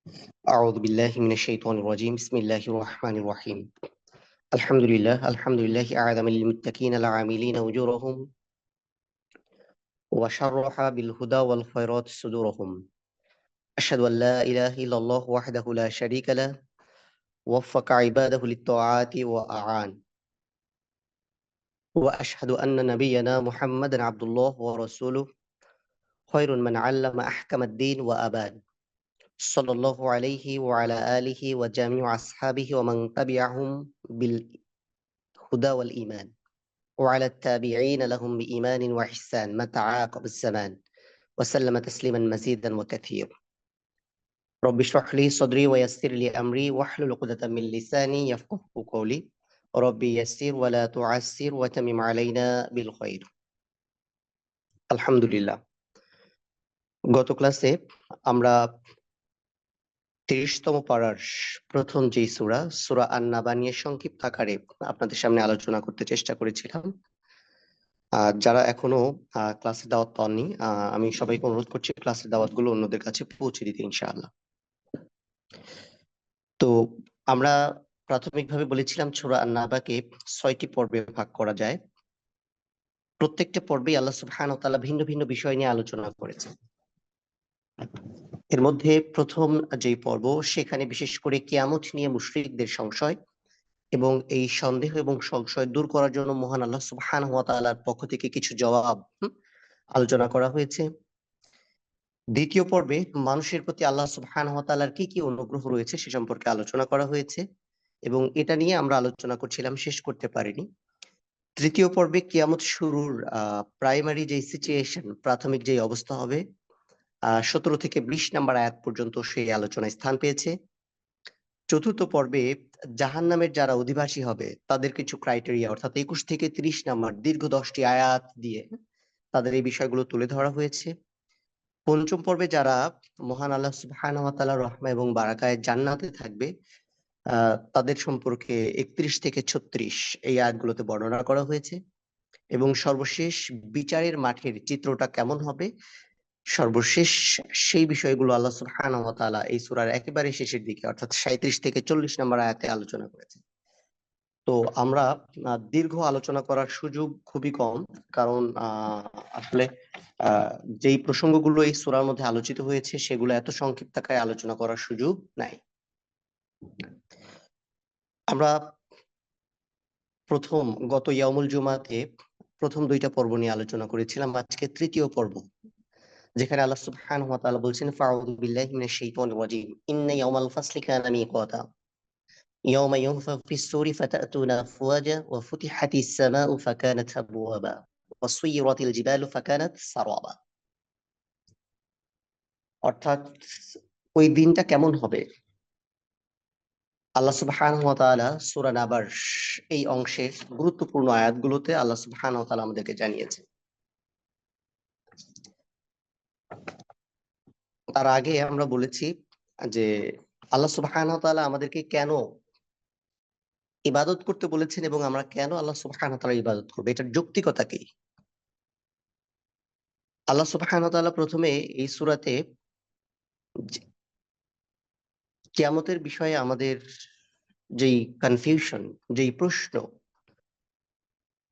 أعوذ بالله من الشيطان الرجيم بسم الله الرحمن الرحيم الحمد لله أعظم للمتقين العاملين أجورهم وشرح بالهدى والخيرات صدورهم أشهد أن لا إله إلا الله وحده لا شريك له وفق عباده للطاعات وأعان وأشهد أن نبينا محمدا عبد الله ورسوله خير من علم أحكم الدين وأبان صلى الله عليه وعلى آله وجميع أصحابه ومن تبعهم بالهدى والإيمان وعلى التابعين لهم بإيمان وإحسان متى عاقب الزمان وسلم تسليما مزيدا وكثيرا رب اشرح لي صدري ويسر لي أمري واحلل عقدة من لساني يفقهوا قولي ربي يسر ولا تعسر وتمم علينا بالخير আলহামদুলিল্লাহ। গত ক্লাসে আমরা ৩০তম পারার প্রথম যে সূরা আন-নাবা নিয়ে সংক্ষিপ্ত আকারে আপনাদের সামনে আলোচনা করতে চেষ্টা করেছিলাম। যারা এখনো ক্লাসের দাওয়াত পাননি, আমি সবাইকে অনুরোধ করছি ক্লাসের দাওয়াতগুলো অন্যদের কাছে পৌঁছে দিতে ইনশাআল্লাহ। তো আমরা প্রাথমিকভাবে বলেছিলাম সূরা আন-নাবাকে ৬টি পর্বে ভাগ করা যায়। প্রত্যেকটা পর্বেই আল্লাহ সুবহানাহু ওয়া তাআলা ভিন্ন ভিন্ন বিষয় নিয়ে আলোচনা করেছেন। এর মধ্যে প্রথম যে পর্ব, সেখানে বিশেষ করে কিয়ামত নিয়ে মুশরিকদের সংশয় এবং এই সন্দেহ এবং সংশয় দূর করার জন্য মহান আল্লাহ সুবহানাহু ওয়া তাআলার পক্ষ থেকে কিছু জবাব আলোচনা করা হয়েছে। দ্বিতীয় পর্বে মানুষের প্রতি আল্লাহ সুবহানাহু ওয়া তাআলার কি কি অনুগ্রহ রয়েছে সে সম্পর্কে আলোচনা করা হয়েছে এবং এটা নিয়ে আমরা আলোচনা করছিলাম, শেষ করতে পারিনি। তৃতীয় পর্বে কিয়ামত শুরুর প্রাইমারি যে সিচুয়েশন, প্রাথমিক যে অবস্থা হবে, ১৭ থেকে ২০ নম্বর আয়াত পর্যন্ত সেই আলোচনায় স্থান পেয়েছে। চতুর্থ পর্বে জাহান্নামের যারা অধিবাসী হবে তাদের কিছু ক্রাইটেরিয়া, অর্থাৎ ২১ থেকে ৩০ নম্বর দীর্ঘ ১০টি আয়াত দিয়ে তাদের এই বিষয়গুলো তুলে ধরা হয়েছে। পঞ্চম পর্বে যারা মহান আল্লাহ সুবহানাহু ওয়া তাআলার রহমত এবং বারাকায় জান্নাতে থাকবে, তাদের সম্পর্কে ৩১ থেকে ৩৬ এই আয়াতগুলোতে বর্ণনা করা হয়েছে এবং সর্বশেষ বিচারের মাঠের চিত্রটা কেমন হবে, সর্বশেষ সেই বিষয়গুলো আল্লাহ সুবহানাহু ওয়া তাআলা এই সূরার একেবারে শেষের দিকে অর্থাৎ ৩৭ থেকে ৪০ নম্বর আয়াতে আলোচনা করেছেন। তো আমরা দীর্ঘ আলোচনা করার সুযোগ খুবই কম, কারণ আসলে যেই প্রসঙ্গগুলো এই সূরার মধ্যে আলোচিত হয়েছে সেগুলো এত সংক্ষিপ্ত আকারে আলোচনা করার সুযোগ নাই। আমরা গত ইয়াউমুল জুমাতে প্রথম ২টা পর্ব নিয়ে আলোচনা করেছিলাম। আজকে তৃতীয় পর্ব, যেখানে আল্লাহ সুবহানাহু ওয়া তাআলা বলছেন ফাউযু বিল্লাহি মিনাশ শাইতানির রাজীম ইন্না ইয়াওমাল ফাসলি কানা মিকাতা ইয়াওমা ইউনফাখু ফিস-সূরি ফাতা'তুনা আফওয়াজা ওয়া ফুতিহাতিস সামাউ ফাকানাত আবওয়াবা ওয়া সুয়িরাতিল জিবালু ফাকানাত সারাবা। অর্থাৎ ওই দিনটা কেমন হবে, আল্লাহ সুবহানাহু ওয়া তাআলা সূরা নাবার এই অংশের গুরুত্বপূর্ণ আয়াতগুলোতে আল্লাহ সুবহানাহু ওয়া তাআলা আমাদেরকে জানিয়েছেন। তার আগে আমরা বলেছি যে আল্লাহ সুবহানাহু ওয়া তাআলা আমাদেরকে কেন ইবাদত করতে বলেছেন এবং আমরা কেন আল্লাহ সুবহানাহু ওয়া তাআলার ইবাদত করব, এটার যৌক্তিকতা কি। আল্লাহ সুবহানাহু ওয়া তাআলা প্রথমে এই সূরাতে কিয়ামতের বিষয়ে আমাদের যেই কনফিউশন, যেই প্রশ্ন,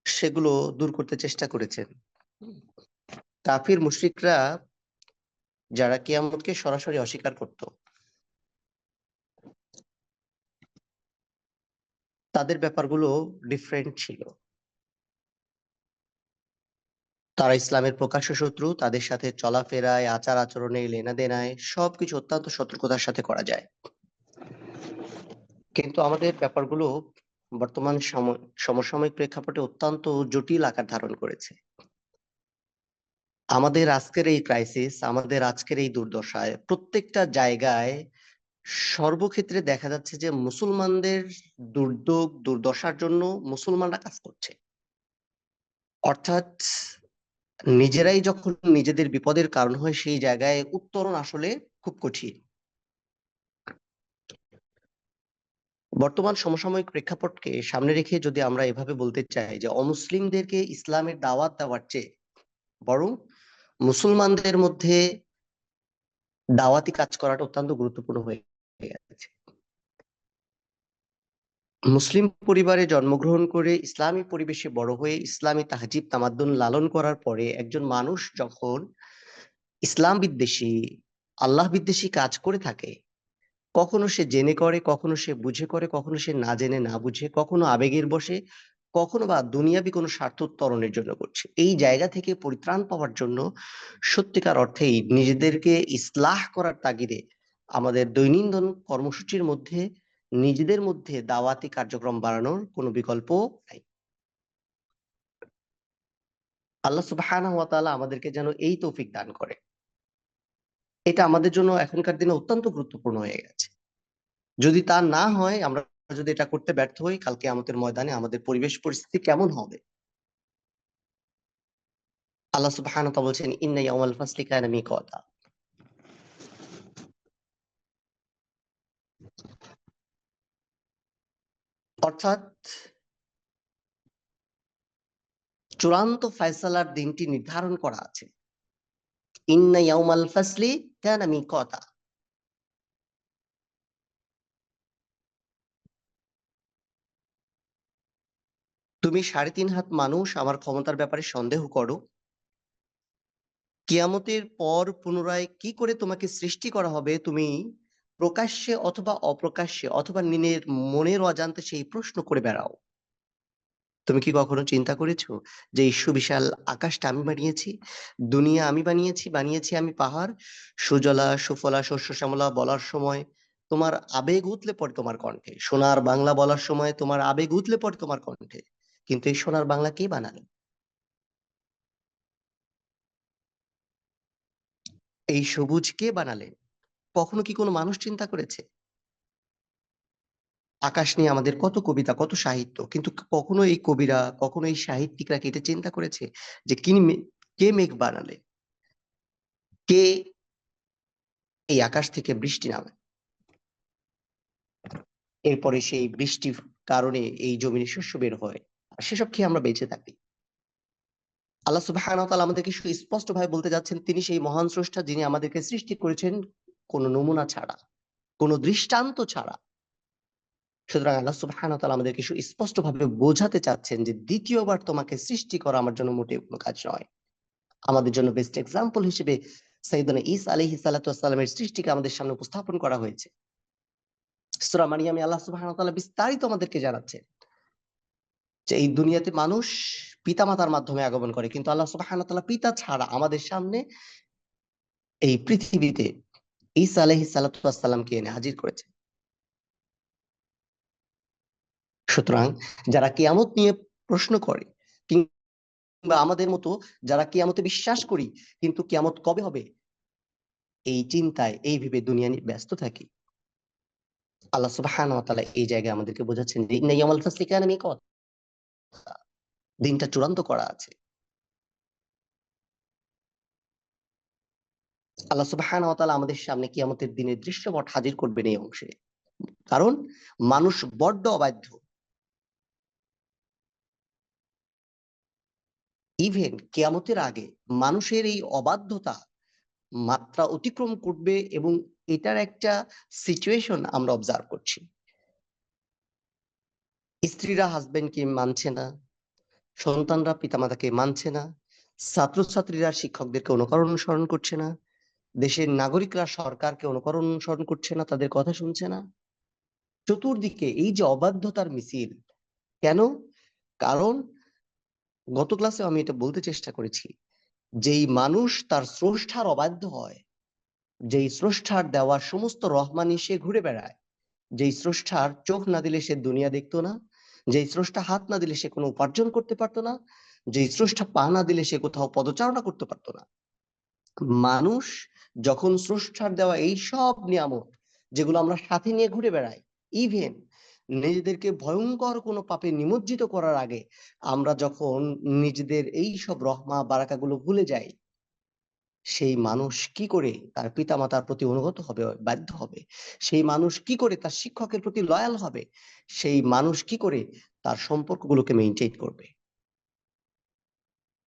সেগুলো দূর করতে চেষ্টা করেছেন। কাফির মুশরিকরা যারা কিয়ামতকে সরাসরি অস্বীকার করত, তাদের ব্যাপারগুলো ডিফারেন্ট ছিল। তারা ইসলামের প্রকাশ্য শত্রু, তাদের সাথে চলাফেরায়, আচার আচরণে, লেনাদেনায় সবকিছু অত্যন্ত সতর্কতার সাথে করা যায়। কিন্তু আমাদের ব্যাপারগুলো বর্তমান সমসাময়িক প্রেক্ষাপটে অত্যন্ত জটিল আকার ধারণ করেছে। আমাদের আজকের এই ক্রাইসিস, আমাদের আজকের এই দুর্দশায় প্রত্যেকটা জায়গায় সর্বক্ষেত্রে দেখা যাচ্ছে যে মুসলমানদের দুর্যোগ দুর্দশার জন্য মুসলমানরা কাজ করছে। অর্থাৎ নিজেরাই যখন নিজেদের বিপদের কারণ হয়, সেই জায়গায় উত্তরণ আসলে খুব কঠিন। বর্তমান সমসাময়িক প্রেক্ষাপটকে সামনে রেখে যদি আমরা এভাবে বলতে চাই যে অমুসলিমদেরকে ইসলামের দাওয়াত দেওয়ার চেয়ে বরং মুসলমানদের মধ্যে দাওয়াতি কাজ করাটা অত্যন্ত গুরুত্বপূর্ণ হয়ে গেছে। মুসলিম পরিবারে জন্মগ্রহণ করে ইসলামী পরিবেশে বড় হয়ে ইসলামী তাহজিব তামাদ্দুন লালন করার পরে একজন মানুষ যখন ইসলাম বিদ্বেষী, আল্লাহ বিদ্বেষী কাজ করে থাকে, কখনো সে জেনে করে, কখনো সে বুঝে করে, কখনো সে না জেনে না বুঝে, কখনো আবেগের বশে, কখনো বা দুনিয়াবী কোনো স্বার্থ উত্তরণের জন্য করছে। এই জায়গা থেকে পরিত্রাণ পাওয়ার জন্য সত্যিকার অর্থেই নিজেদেরকে ইসলাহ করার তাগিদে আমাদের দৈনন্দিন কর্মসূচির মধ্যে নিজেদের মধ্যে দাওয়াতি কার্যক্রম বাড়ানোর কোনো বিকল্প নাই। আল্লাহ সুবহানাহু ওয়া তাআলা আমাদেরকে যেন এই তৌফিক দান করে। এটা আমাদের জন্য এখনকার দিনে অত্যন্ত গুরুত্বপূর্ণ হয়ে গেছে। যদি তা না হয়, আমরা যদি এটা করতে ব্যর্থ হই, কালকে কিয়ামতের ময়দানে আমাদের পরিবেশ পরিস্থিতি কেমন হবে? আল্লাহ সুবহানাহু ওয়া তাআলা বলছেন, ইন্না ইয়াউমাল ফাসলি কানা মিকাতা। অর্থাৎ চূড়ান্ত ফয়সালার দিনটি নির্ধারণ করা আছে। ইন্না ইয়াউমাল ফাসলি কানা মিকাতা। তুমি ৩.৫ হাত মানুষ আমার ক্ষমতার ব্যাপারে সন্দেহ করো। কিয়ামতের পর পুনরায় কি করে তোমাকে সৃষ্টি করা হবে, তুমি প্রকাশ্যে অথবা অপ্রকাশ্যে অথবা মনের অজান্তে সেই প্রশ্ন করে বেড়াও। তুমি কি কখনো চিন্তা করেছো যে এই সুবিশাল আকাশটা আমি বানিয়েছি, দুনিয়া আমি বানিয়েছি, বানিয়েছি আমি পাহাড়, সুজলা সুফলা শস্য শ্যামলা বলার সময় তোমার আবেগ উতলে পড়ে তোমার কণ্ঠে, সোনার বাংলা বলার সময় তোমার আবেগ উতলে পড়ে তোমার কণ্ঠে। কিন্তু এই সোনার বাংলা কে বানালো? এই সবুজ কে বানালেন? কখনো কি কোনো মানুষ চিন্তা করেছে? আকাশ নিয়ে আমাদের কত কবিতা, কত সাহিত্য, কিন্তু কখনো এই কবিরা, কখনো এই সাহিত্যিকরা কি এটা চিন্তা করেছে যে কে মেঘ বানালে, কে এই আকাশ থেকে বৃষ্টি নামে, এরপরে সেই বৃষ্টির কারণে এই জমিনে শস্য বের হয়, আর সেসব খেয়ে আমরা বেঁচে থাকি। আল্লাহ সুবহানাহু ওয়া তাআলা আমাদেরকে সুস্পষ্ট ভাবে বলতে যাচ্ছেন, তিনি সেই মহান স্রষ্টা যিনি আমাদেরকে সৃষ্টি করেছেন কোনো নমুনা ছাড়া, কোনো দৃষ্টান্ত ছাড়া। সুতরাং আল্লাহ সুবহানাহু ওয়া তাআলা আমাদেরকে সুস্পষ্ট ভাবে বোঝাতে চাচ্ছেন যে দ্বিতীয়বার তোমাকে সৃষ্টি করা আমার জন্য মোটেও কোনো কাজ নয়। আমাদের জন্য বেস্ট এক্সাম্পল হিসেবে সাইয়েদনা ঈসা আলাইহিস সালাতু ওয়াস সালামের সৃষ্টিকে আমাদের সামনে উপস্থাপন করা হয়েছে। সূরা মারিয়ামে আল্লাহ সুবহানাহু ওয়া তাআলা বিস্তারিত আমাদেরকে জানাচ্ছেন যে এই দুনিয়াতে মানুষ পিতামাতার মাধ্যমে আগমন করে, কিন্তু আল্লাহ সুবহানাহু ওয়া তাআলা পিতা ছাড়া আমাদের সামনে এই পৃথিবীতে ঈসা আলাইহিস সালাতু ওয়াস সালামকে এনে হাজির করেছে। সুতরাং যারা কিয়ামত নিয়ে প্রশ্ন করে, কিংবা আমাদের মতো যারা কিয়ামতে বিশ্বাস করি কিন্তু কিয়ামত কবে হবে এই চিন্তায় এই ভেবে দুনিয়া নিয়ে ব্যস্ত থাকি, আল্লাহ সুবহানাহু ওয়া তাআলা এই জায়গায় আমাদেরকে বোঝাচ্ছেন যে ইন্না ইয়াউমাল ফাসলি কানা মিকাত, দিনটা চূড়ান্ত করা আছে। আল্লাহ সুবহানাহু ওয়া তাআলা আমাদের সামনে কিয়ামতের দিনের দৃশ্যপট হাজির করবেন এই অংশে। কারণ মানুষ বড্ড অবাধ্য। ইভেন কিয়ামতের আগে মানুষের এই অবাধ্যতা মাত্রা অতিক্রম করবে, এবং এটার একটা সিচুয়েশন আমরা অবজার্ভ করছি। স্ত্রীরা হাজবেন্ডকে মানছে না, সন্তানরা পিতামাতাকে মানছে না, ছাত্রছাত্রীরা শিক্ষকদেরকে অনুসরণ করছে না, দেশের নাগরিকরা সরকারকে অনুসরণ করছে না, তাদের কথা শুনছে না। চতুর্দিকে এই যে অবাধ্যতার মিছিল, কেন? কারণ গত ক্লাসে আমি এটা বলতে চেষ্টা করেছি, যেই মানুষ তার স্রষ্টার অবাধ্য হয়, যেই স্রষ্টার দেওয়া সমস্ত রহমানি সে ঘুরে বেড়ায়, যেই স্রষ্টার চোখ না দিলে সে দুনিয়া দেখতো না, যেই স্রষ্টা হাত না দিলে সে কোনো উপার্জন করতে পারতো না, যেই স্রষ্টা পা না দিলে সে কোথাও পদচারণা করতে পারতো না, মানুষ যখন স্রষ্টার দেওয়া এই সব নিয়ামত যেগুলো আমরা সাথে নিয়ে ঘুরে বেড়াই, ইভেন নিজেদেরকে ভয়ঙ্কর কোনো পাপে নিমজ্জিত করার আগে আমরা যখন নিজেদের এই সব রহমা বারাকাগুলো ভুলে যাই, সেই মানুষ কি করে তার পিতামাতার প্রতি অনুগত হবে, বাধ্য হবে? সেই মানুষ কি করে তার শিক্ষকের প্রতি লয়াল হবে? সেই মানুষ কি করে তার সম্পর্কগুলোকে মেইনটেইন করবে?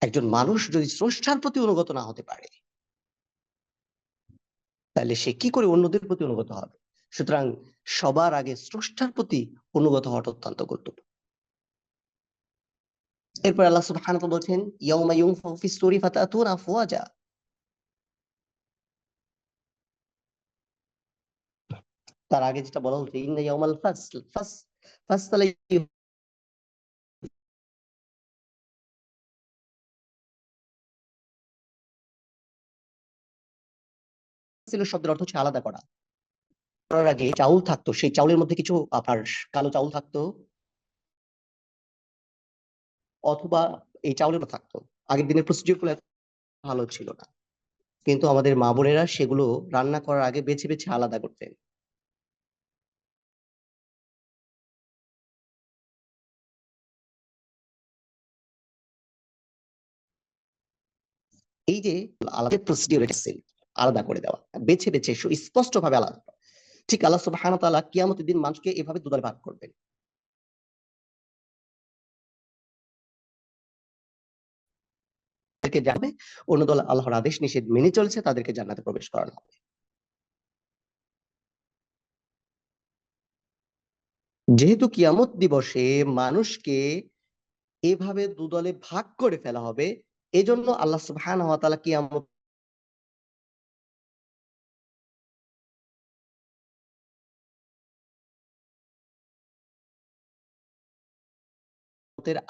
একজন মানুষ যদি স্রষ্টার প্রতি অনুগত না হতে পারে, তাহলে সে কি করে অন্যদের প্রতি অনুগত হবে? সুতরাং সবার আগে স্রষ্টার প্রতি অনুগত হওয়াটা অত্যন্ত গুরুত্বপূর্ণ। এরপর আল্লাহ সুবহানাহু ওয়া তাআলা বলছেন, ইয়াউমা ইউনফাখু ফিস-সূরি ফাতাতুনা আফওয়াজা। তার আগে যেটা বলা হচ্ছে, ইন্না ইয়াউমাল ফাসলা ছিল শব্দের অর্থ হচ্ছে আলাদা করা। করার আগে চাউল থাকতো, সেই চাউলের মধ্যে কিছু আপনার কালো চাউল থাকতো, অথবা এই চাউলেরও থাকতো। আগের দিনের প্রসিডিউর গুলো এত ভালো ছিল না, কিন্তু আমাদের মা বোনেরা সেগুলো রান্না করার আগে বেছে বেছে আলাদা করতেন। এই যে আলাদা প্রসিডিউর, আলাদা করে দেওয়া, বেছে বেছে স্পষ্ট ভাবে আলাদা করা। ঠিক আল্লাহ সুবহানাহু ওয়া তাআলা কিয়ামতের দিন মানুষকে এভাবে দুদলে ভাগ করবেন। তাদেরকে যাবে, অন্য দল আল্লাহর আদেশ নিষেধ মেনে চলছে, তাদেরকে জান্নাতে প্রবেশ করানো হবে। যেহেতু কিয়ামত দিবসে মানুষকে এভাবে দুদলে ভাগ করে ফেলা হবে, এজন্য আল্লাহ সুবহানাহু ওয়া তাআলা কিয়ামতের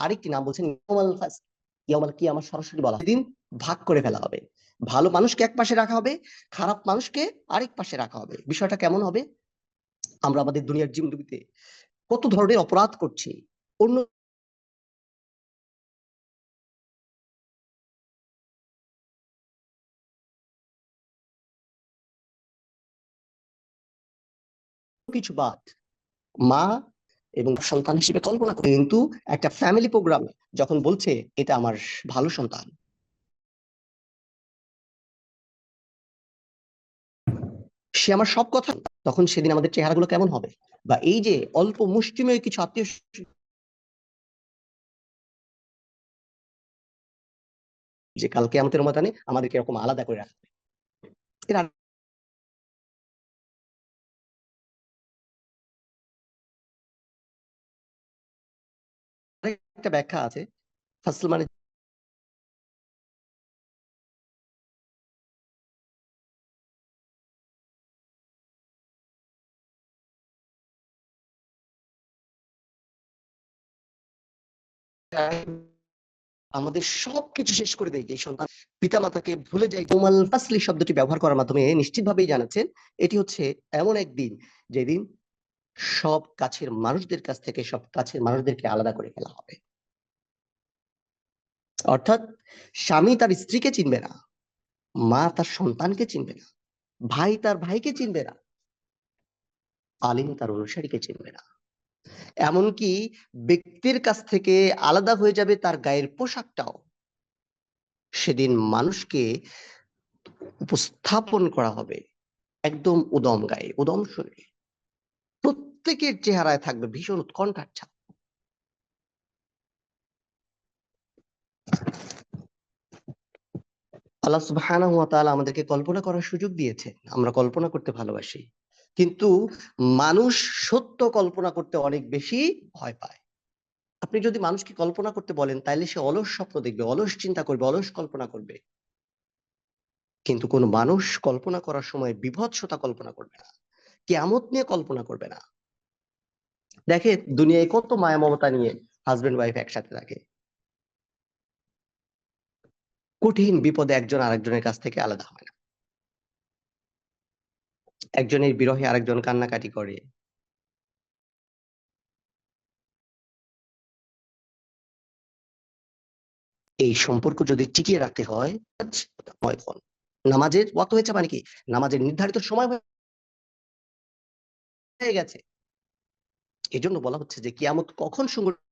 আরেকটি নাম বলছেন ইয়াউমাল ফাসল। ইয়াউমাল কিয়ামা সরাসরি বলা হয়, দিন ভাগ করে ফেলা হবে। ভালো মানুষকে এক পাশে রাখা হবে, খারাপ মানুষকে আরেক পাশে রাখা হবে। বিষয়টা কেমন হবে? আমরা আমাদের দুনিয়ার জীবনজীবিতে কত ধরনের অপরাধ করছি, অন্য কিছু বাদ মা এবং সন্তান হিসেবে কল্পনা করে, কিন্তু একটা ফ্যামিলি প্রোগ্রামে যখন বলছে এটা আমার ভালো সন্তান, সে আমার সব কথা, তখন সেদিন আমাদের চেহারাগুলো কেমন হবে? বা এই যে অল্প মুষ্টিমেয় কিছু আত্মীয় যে কাল কিয়ামতের ময়দানে আমাদেরকে এরকম আলাদা করে রাখবে। এর আরেকটা ব্যাখ্যা আছে, ফাসল মানে আমাদের সবকিছু শেষ করে দেয় যে সন্তান পিতামাতাকে ভুলে যায়। ইয়াউমাল ফাসলি শব্দটি ব্যবহার করার মাধ্যমে নিশ্চিতভাবেই জানাচ্ছেন এটি হচ্ছে এমন একদিন যেদিন সব কাছের মানুষদের কাছ থেকে সব কাছের মানুষদেরকে আলাদা করে ফেলা হবে। অর্থাৎ স্বামী তার স্ত্রীকে চিনবে না, মা তার সন্তানকে চিনবে না, ভাই তার ভাইকে চিনবে না, আলিম তার অনুসারীকে চিনবে না। এমনকি ব্যক্তির কাছ থেকে আলাদা হয়ে যাবে তার গায়ের পোশাকটাও। সেদিন মানুষকে উপস্থাপন করা হবে একদম উদম গায়ে, উদম শরীরে। প্রত্যেকের চেহারায় থাকবে ভীষণ উৎকণ্ঠার ছাপ। আল্লাহ সুবহানাহু ওয়া তাআলা আমাদেরকে কল্পনা করার সুযোগ দিয়েছে, আমরা কল্পনা করতে ভালোবাসি, কিন্তু মানুষ সত্য কল্পনা করতে অনেক বেশি ভয় পায়। আপনি যদি মানুষকে কল্পনা করতে বলেন, তাইলে সে অলস স্বপ্ন দেখবে, অলস চিন্তা করবে, অলস কল্পনা করবে। কিন্তু কোন মানুষ কল্পনা করার সময় বিভৎসতা কল্পনা করবে না, কিয়ামত নিয়ে কল্পনা করবে না। দেখেন দুনিয়ায় কত মায়া মমতা নিয়ে হাজবেন্ড ওয়াইফ একসাথে থাকে, কঠিন বিপদে একজন আরেকজনের কাছ থেকে আলাদা হয় না, একজনের বিরহে আরেকজন কান্নাকাটি করে। এই সম্পর্ক যদি টিকিয়ে রাখতে হয়, এখন নামাজের ওয়াক্ত হয়েছে মানে কি, নামাজের নির্ধারিত সময় হয়ে গেছে। এই জন্য বলা হচ্ছে যে কিয়ামত কখন সংঘটিত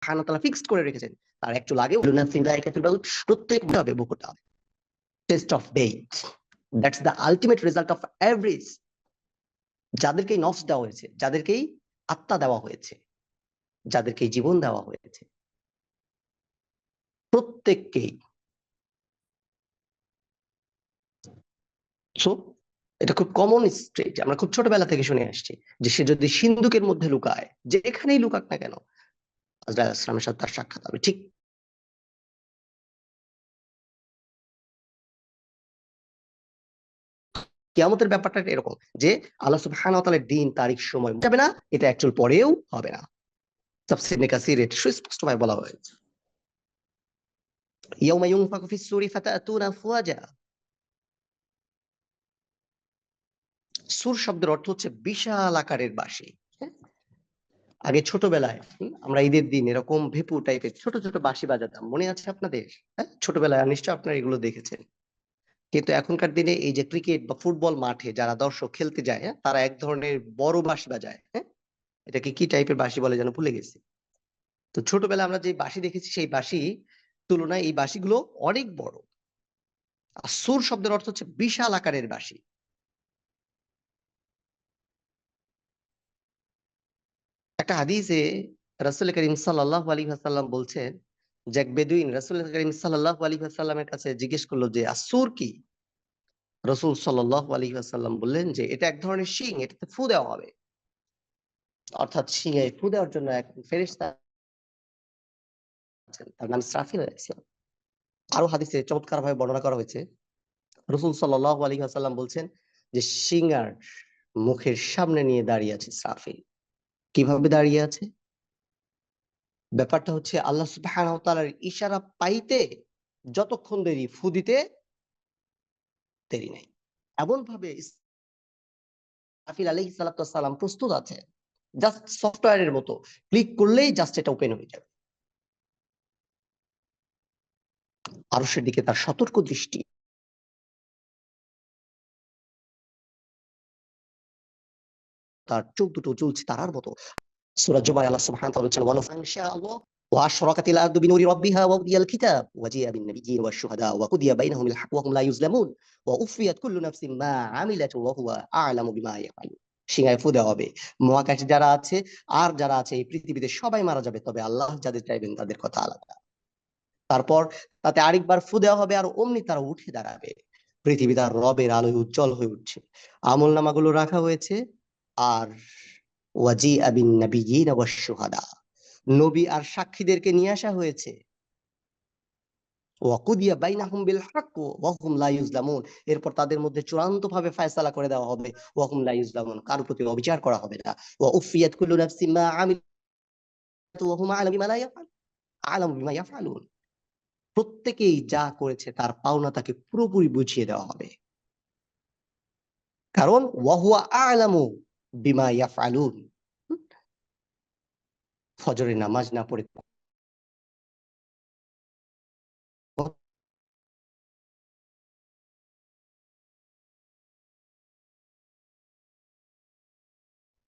সুবহানাহু তাআলা ফিক্সড করে রেখেছেন, তার একচুল আগেও প্রত্যেক ভাবে ভোগ করতে হবে। Taste of death, that's the ultimate result of every, যাদেরকেই নফস দেওয়া হয়েছে, যাদেরকেই আত্মা দেওয়া হয়েছে, যাদেরকে জীবন দেওয়া হয়েছে, প্রত্যেককেই। সো এটা খুব কমন স্টেজ, আমরা খুব ছোটবেলা থেকে শুনে আসছি যে সে যদি সিন্ধুকের মধ্যে লুকায়, যেখানেই লুকাক না কেন, আজরাইল আলাইহিস সালামের সাথে তার সাক্ষাৎ হবে। ঠিক কিয়ামতের ব্যাপারটা এরকম যে আল্লাহ সুবহানাহু ওয়া তাআলার দিন, তারিখ, সময় যাবে না, এটা অ্যাকচুয়াল পরেও হবে না। তাফসীর ইবনে কাসির এটা সুস্পষ্টভাবে বলা হয়েছে। ইয়াউমা ইউনফাখু ফিস সূরি ফাতাতুনা আফওয়াজা। সূর শব্দের অর্থ হচ্ছে বিশাল আকারের বাঁশি। হ্যাঁ? আগে ছোটবেলায় আমরা ঈদের দিন এরকম ভেপু টাইপের ছোট ছোট বাঁশি বাজাতাম, মনে আছে আপনাদের? হ্যাঁ, ছোটবেলায় নিশ্চয় আপনারা এগুলো দেখেছেন। কিন্তু এখনকার দিনে এই যে ক্রিকেট বা ফুটবল মাঠে যারা দর্শক খেলতে যায়, হ্যাঁ, তারা এক ধরনের বড় বাঁশি বাজায়। হ্যাঁ, এটাকে কি টাইপের বাঁশি বলে যেন ভুলে গেছি। তো ছোটবেলায় আমরা যে বাঁশি দেখেছি সেই বাঁশি তুলনায় এই বাঁশিগুলো অনেক বড়। আর সুর শব্দের অর্থ হচ্ছে বিশাল আকারের বাঁশি। একটা হাদিসে রাসূল করিম সাল্লাল্লাহু আলাইহি ওয়াসাল্লাম বলছেন যে এক বেদুইন রাসূল করিম সাল্লাল্লাহু আলাইহি ওয়াসাল্লামের কাছে জিজ্ঞেস করলো যে আসুর কি? রাসূল সাল্লাল্লাহু আলাইহি ওয়াসাল্লাম বললেন যে এটা এক ধরনের শিং, এটাতে ফু দেওয়া হবে। অর্থাৎ শিঙে ফু দেওয়ার জন্য এক ফেরেশতা আছেন, তার নাম ইসরাফিল আলাইহিস সালাম। আরো হাদিসে চমৎকারভাবে বর্ণনা করা হয়েছে। রাসূল সাল্লাল্লাহু আলাইহি ওয়াসাল্লাম বলছেন যে সিংহার মুখের সামনে নিয়ে দাঁড়িয়ে আছে ইসরাফিল। কিভাবে দাঁড়িয়ে আছে? ব্যাপারটা হচ্ছে আল্লাহ সুবহানাহু ওয়া তাআলার ইশারা পাইতে যতক্ষণ দেরি, ফু দিতে দেরি নাই। এমন ভাবে ইসরাফিল আলাইহিস সালাতু ওয়াস সালাম প্রস্তুত আছে, জাস্ট সফটওয়্যারের মতো ক্লিক করলেই জাস্ট এটা ওপেন হয়ে যাবে। আরশের দিকে তার সতর্ক দৃষ্টি, তার চোখ দুটো জ্বলছে তারার মতো। সূরা জুমায় আল্লাহ সুবহানাহু ওয়া তাআলা বলেছেন ওয়ালাউ ইনশাআল্লাহ ওয়া আশরাকাতিল আরদু বিনুরি রাব্বিহা ওয়া উদিয়াল কিতাব ওয়া জিয়া বিন নাবিয়্যিন ওয়াশ শুহাদা ওয়া কুদিয়া বাইনাহুম বিল হক ওয়া হুম লা ইউজলামুন ওয়া উফিয়াত কুল্লু নাফসিন মা আমিলাত ওয়া হুয়া আ'লামু বিমা ইয়াফআলুন। সিংহায় ফু দেওয়া হবে। মহাকাশে যারা আছে আর যারা আছে এই পৃথিবীতে সবাই মারা যাবে, তবে আল্লাহ যাদের চাইবেন তাদের কথা আলাদা। তারপর তাতে আরেকবার ফু দেওয়া হবে আর অমনি তারা উঠে দাঁড়াবে। পৃথিবী তার রবের আলোয় উজ্জ্বল হয়ে উঠছে। আমলনামাগুলো রাখা হয়েছে। আর ওয়াজিআ বিন নাবিয়্যিন ওয়াশ শুহাদা, নবী আর সাক্ষীদেরকে নিয়ে আসা হয়েছে। ওয়া কুদিয়া বাইনাহুম বিল হক ওয়া হুম লা ইউজলামুন, এরপর তাদের মধ্যে চূড়ান্তভাবে ফয়সালা করে দেওয়া হবে। ওয়া হুম লা ইউজলামুন, কারো প্রতি অবিচার করা হবে না। ওয়া উফিয়াত কুল্লু নাফসিন মা আমিলাত ওয়া হুম আ'লামু বিমা লা ইয়াফআল আ'লামু বিমা ইয়াফআলুন। প্রত্যেকেই যা করেছে তার পাওনা তাকে পুরোপুরি বুঝিয়ে দেওয়া হবে। কারণ ওয়া হুয়া আ'লামু বিমা ইয়াফআলুন। ফজরের নামাজ না পড়ে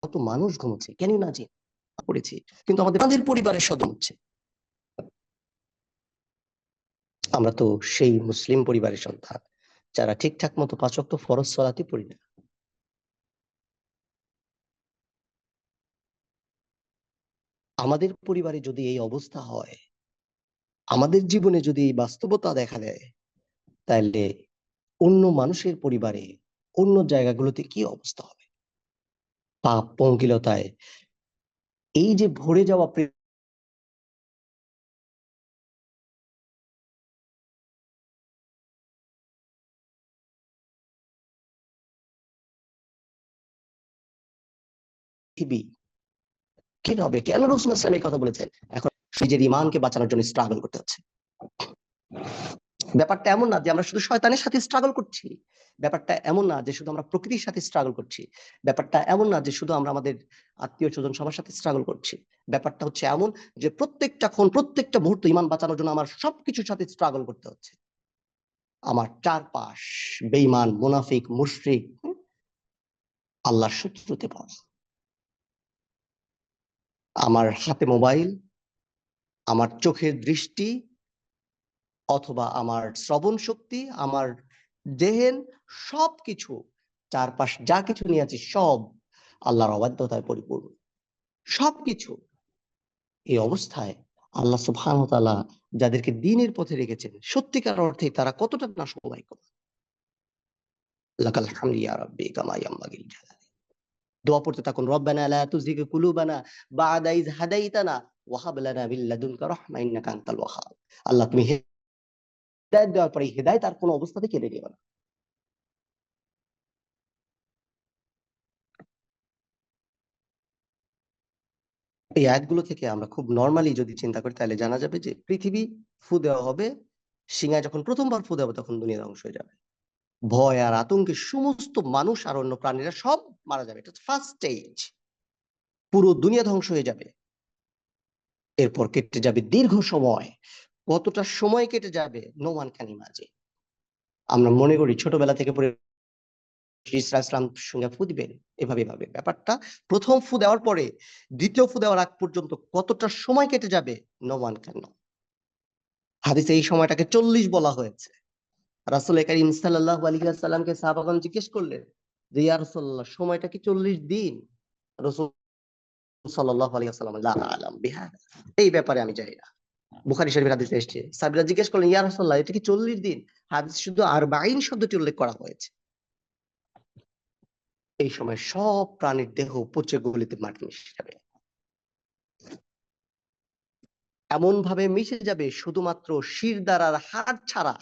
কত মানুষ ঘুমোচ্ছে, কেন না যে পড়েছি, কিন্তু আমাদের পরিবারের সদস্য হচ্ছে। আমরা তো সেই মুসলিম পরিবারের সন্তান যারা ঠিকঠাক মতো ৫ ওয়াক্ত ফরজ সালাতই পড়ি না। আমাদের পরিবারে যদি এই অবস্থা হয়, আমাদের জীবনে যদি এই বাস্তবতা দেখা দেয়, তাহলে অন্য মানুষের পরিবারে, অন্য জায়গাগুলোতে কি অবস্থা হবে? পাপ পঙ্কিলতায় এই যে ভরে যাওয়া পৃথিবী, কেন হবে? কেন রাসূলুল্লাহ সাল্লাল্লাহু আলাইহি ওয়াসাল্লাম এই কথা বলেছেন? এখন নিজের ঈমানকে বাঁচানোর জন্য স্ট্রাগল করতে হচ্ছে। ব্যাপারটা এমন না যে আমরা শুধু শয়তানের সাথে স্ট্রাগল করছি। ব্যাপারটা এমন না যে শুধু আমরা প্রকৃতির সাথে স্ট্রাগল করছি। ব্যাপারটা এমন না যে শুধু আমরা আমাদের আত্মীয়-স্বজন সবার সাথে স্ট্রাগল করছি। ব্যাপারটা হচ্ছে এমন যে প্রত্যেকটা ক্ষণ, প্রত্যেকটা মুহূর্ত ঈমান বাঁচানোর জন্য আমার সবকিছুর সাথে স্ট্রাগল করতে হচ্ছে। আমার চারপাশ বেঈমান, মুনাফিক, মুশরিক, আল্লাহর শত্রুতে ভরা। আমার হাতে মোবাইল, আমার চোখের দৃষ্টি অথবা আমার শ্রবণ শক্তি, আমার দেহেন, সবকিছু চারপাশ যা কিছু নিয়ে আছি সব আল্লাহর অবাধ্যতায় পরিপূর্ণ। সবকিছু এই অবস্থায় আল্লাহ সুবহানাহু ওয়া তাআলা যাদেরকে দ্বীনের পথে রেখেছেন সত্যিকার অর্থে তারা কতটা না সৌভাগ্য। লাকাল হামদু ইয়া রাব্বি কামা ইয়ানবাগি লিজালালি। দোয়া পড়তে থাকুন, রব্বানা লা তুযিগ কুলুবানা বা'দা ইয হাদাইতানা ওয়া হাব লানা মিন লাদুনকা রাহমা ইন্নাকা আনতাল ওয়াহ্হাব। আল্লাহ তুমি হিদায়াত দেওয়ার পরে হিদায়াত আর কোন অবস্থাতে কেড়ে নিও না। এই আয়াতগুলো থেকে আমরা খুব নরমালি যদি চিন্তা করি তাহলে জানা যাবে যে পৃথিবী ফু দেওয়া হবে, সিংহায় যখন প্রথমবার ফু দেওয়া হবে তখন দুনিয়া ধ্বংস হয়ে যাবে। ভয় আর আতঙ্কে সমস্ত মানুষ আর অন্য প্রাণীরা সব মারা যাবে। এটা হচ্ছে ফার্স্ট স্টেজ। পুরো দুনিয়া ধ্বংস হয়ে যাবে। এরপর কেটে যাবে দীর্ঘ সময়। কতটা সময় কেটে যাবে নো ওয়ান ক্যান ইমাজিন। আমরা মনে করি ছোটবেলা থেকে পড়ে ঈসা ইসলাম সঙ্গে ফু দিবেন, এভাবে ব্যাপারটা প্রথম ফু দেওয়ার পরে দ্বিতীয় ফু দেওয়ার আগ পর্যন্ত কতটা সময় কেটে যাবে নো ওয়ান ক্যান নো। হাদিসে এই সময়টাকে 40 বলা হয়েছে। রাসূল কারীম সাল্লাল্লাহু আলাইহি ওয়াসাল্লামকে সাহাবাগণ জিজ্ঞেস করলেন যে ইয়া রাসূলুল্লাহ সময়টা কি 40 দিন? রাসূল সাল্লাল্লাহু আলাইহি ওয়াসাল্লাম লা আ'লাম বিহাদা, এই ব্যাপারে আমি জানি না। বুখারী শরীফের হাদিসে এসেছে। সাহাবীরা জিজ্ঞেস করলেন ইয়া রাসূলুল্লাহ এটা কি 40 দিন? হাদিস শুধু আরবাঈন শব্দটি উল্লেখ করা হয়েছে। এই সময় সব প্রাণীর দেহ পচে গলিতে মাটি মিশে যাবে। এমন ভাবে মিশে যাবে শুধুমাত্র শিরদাঁড় আর হাড় ছাড়া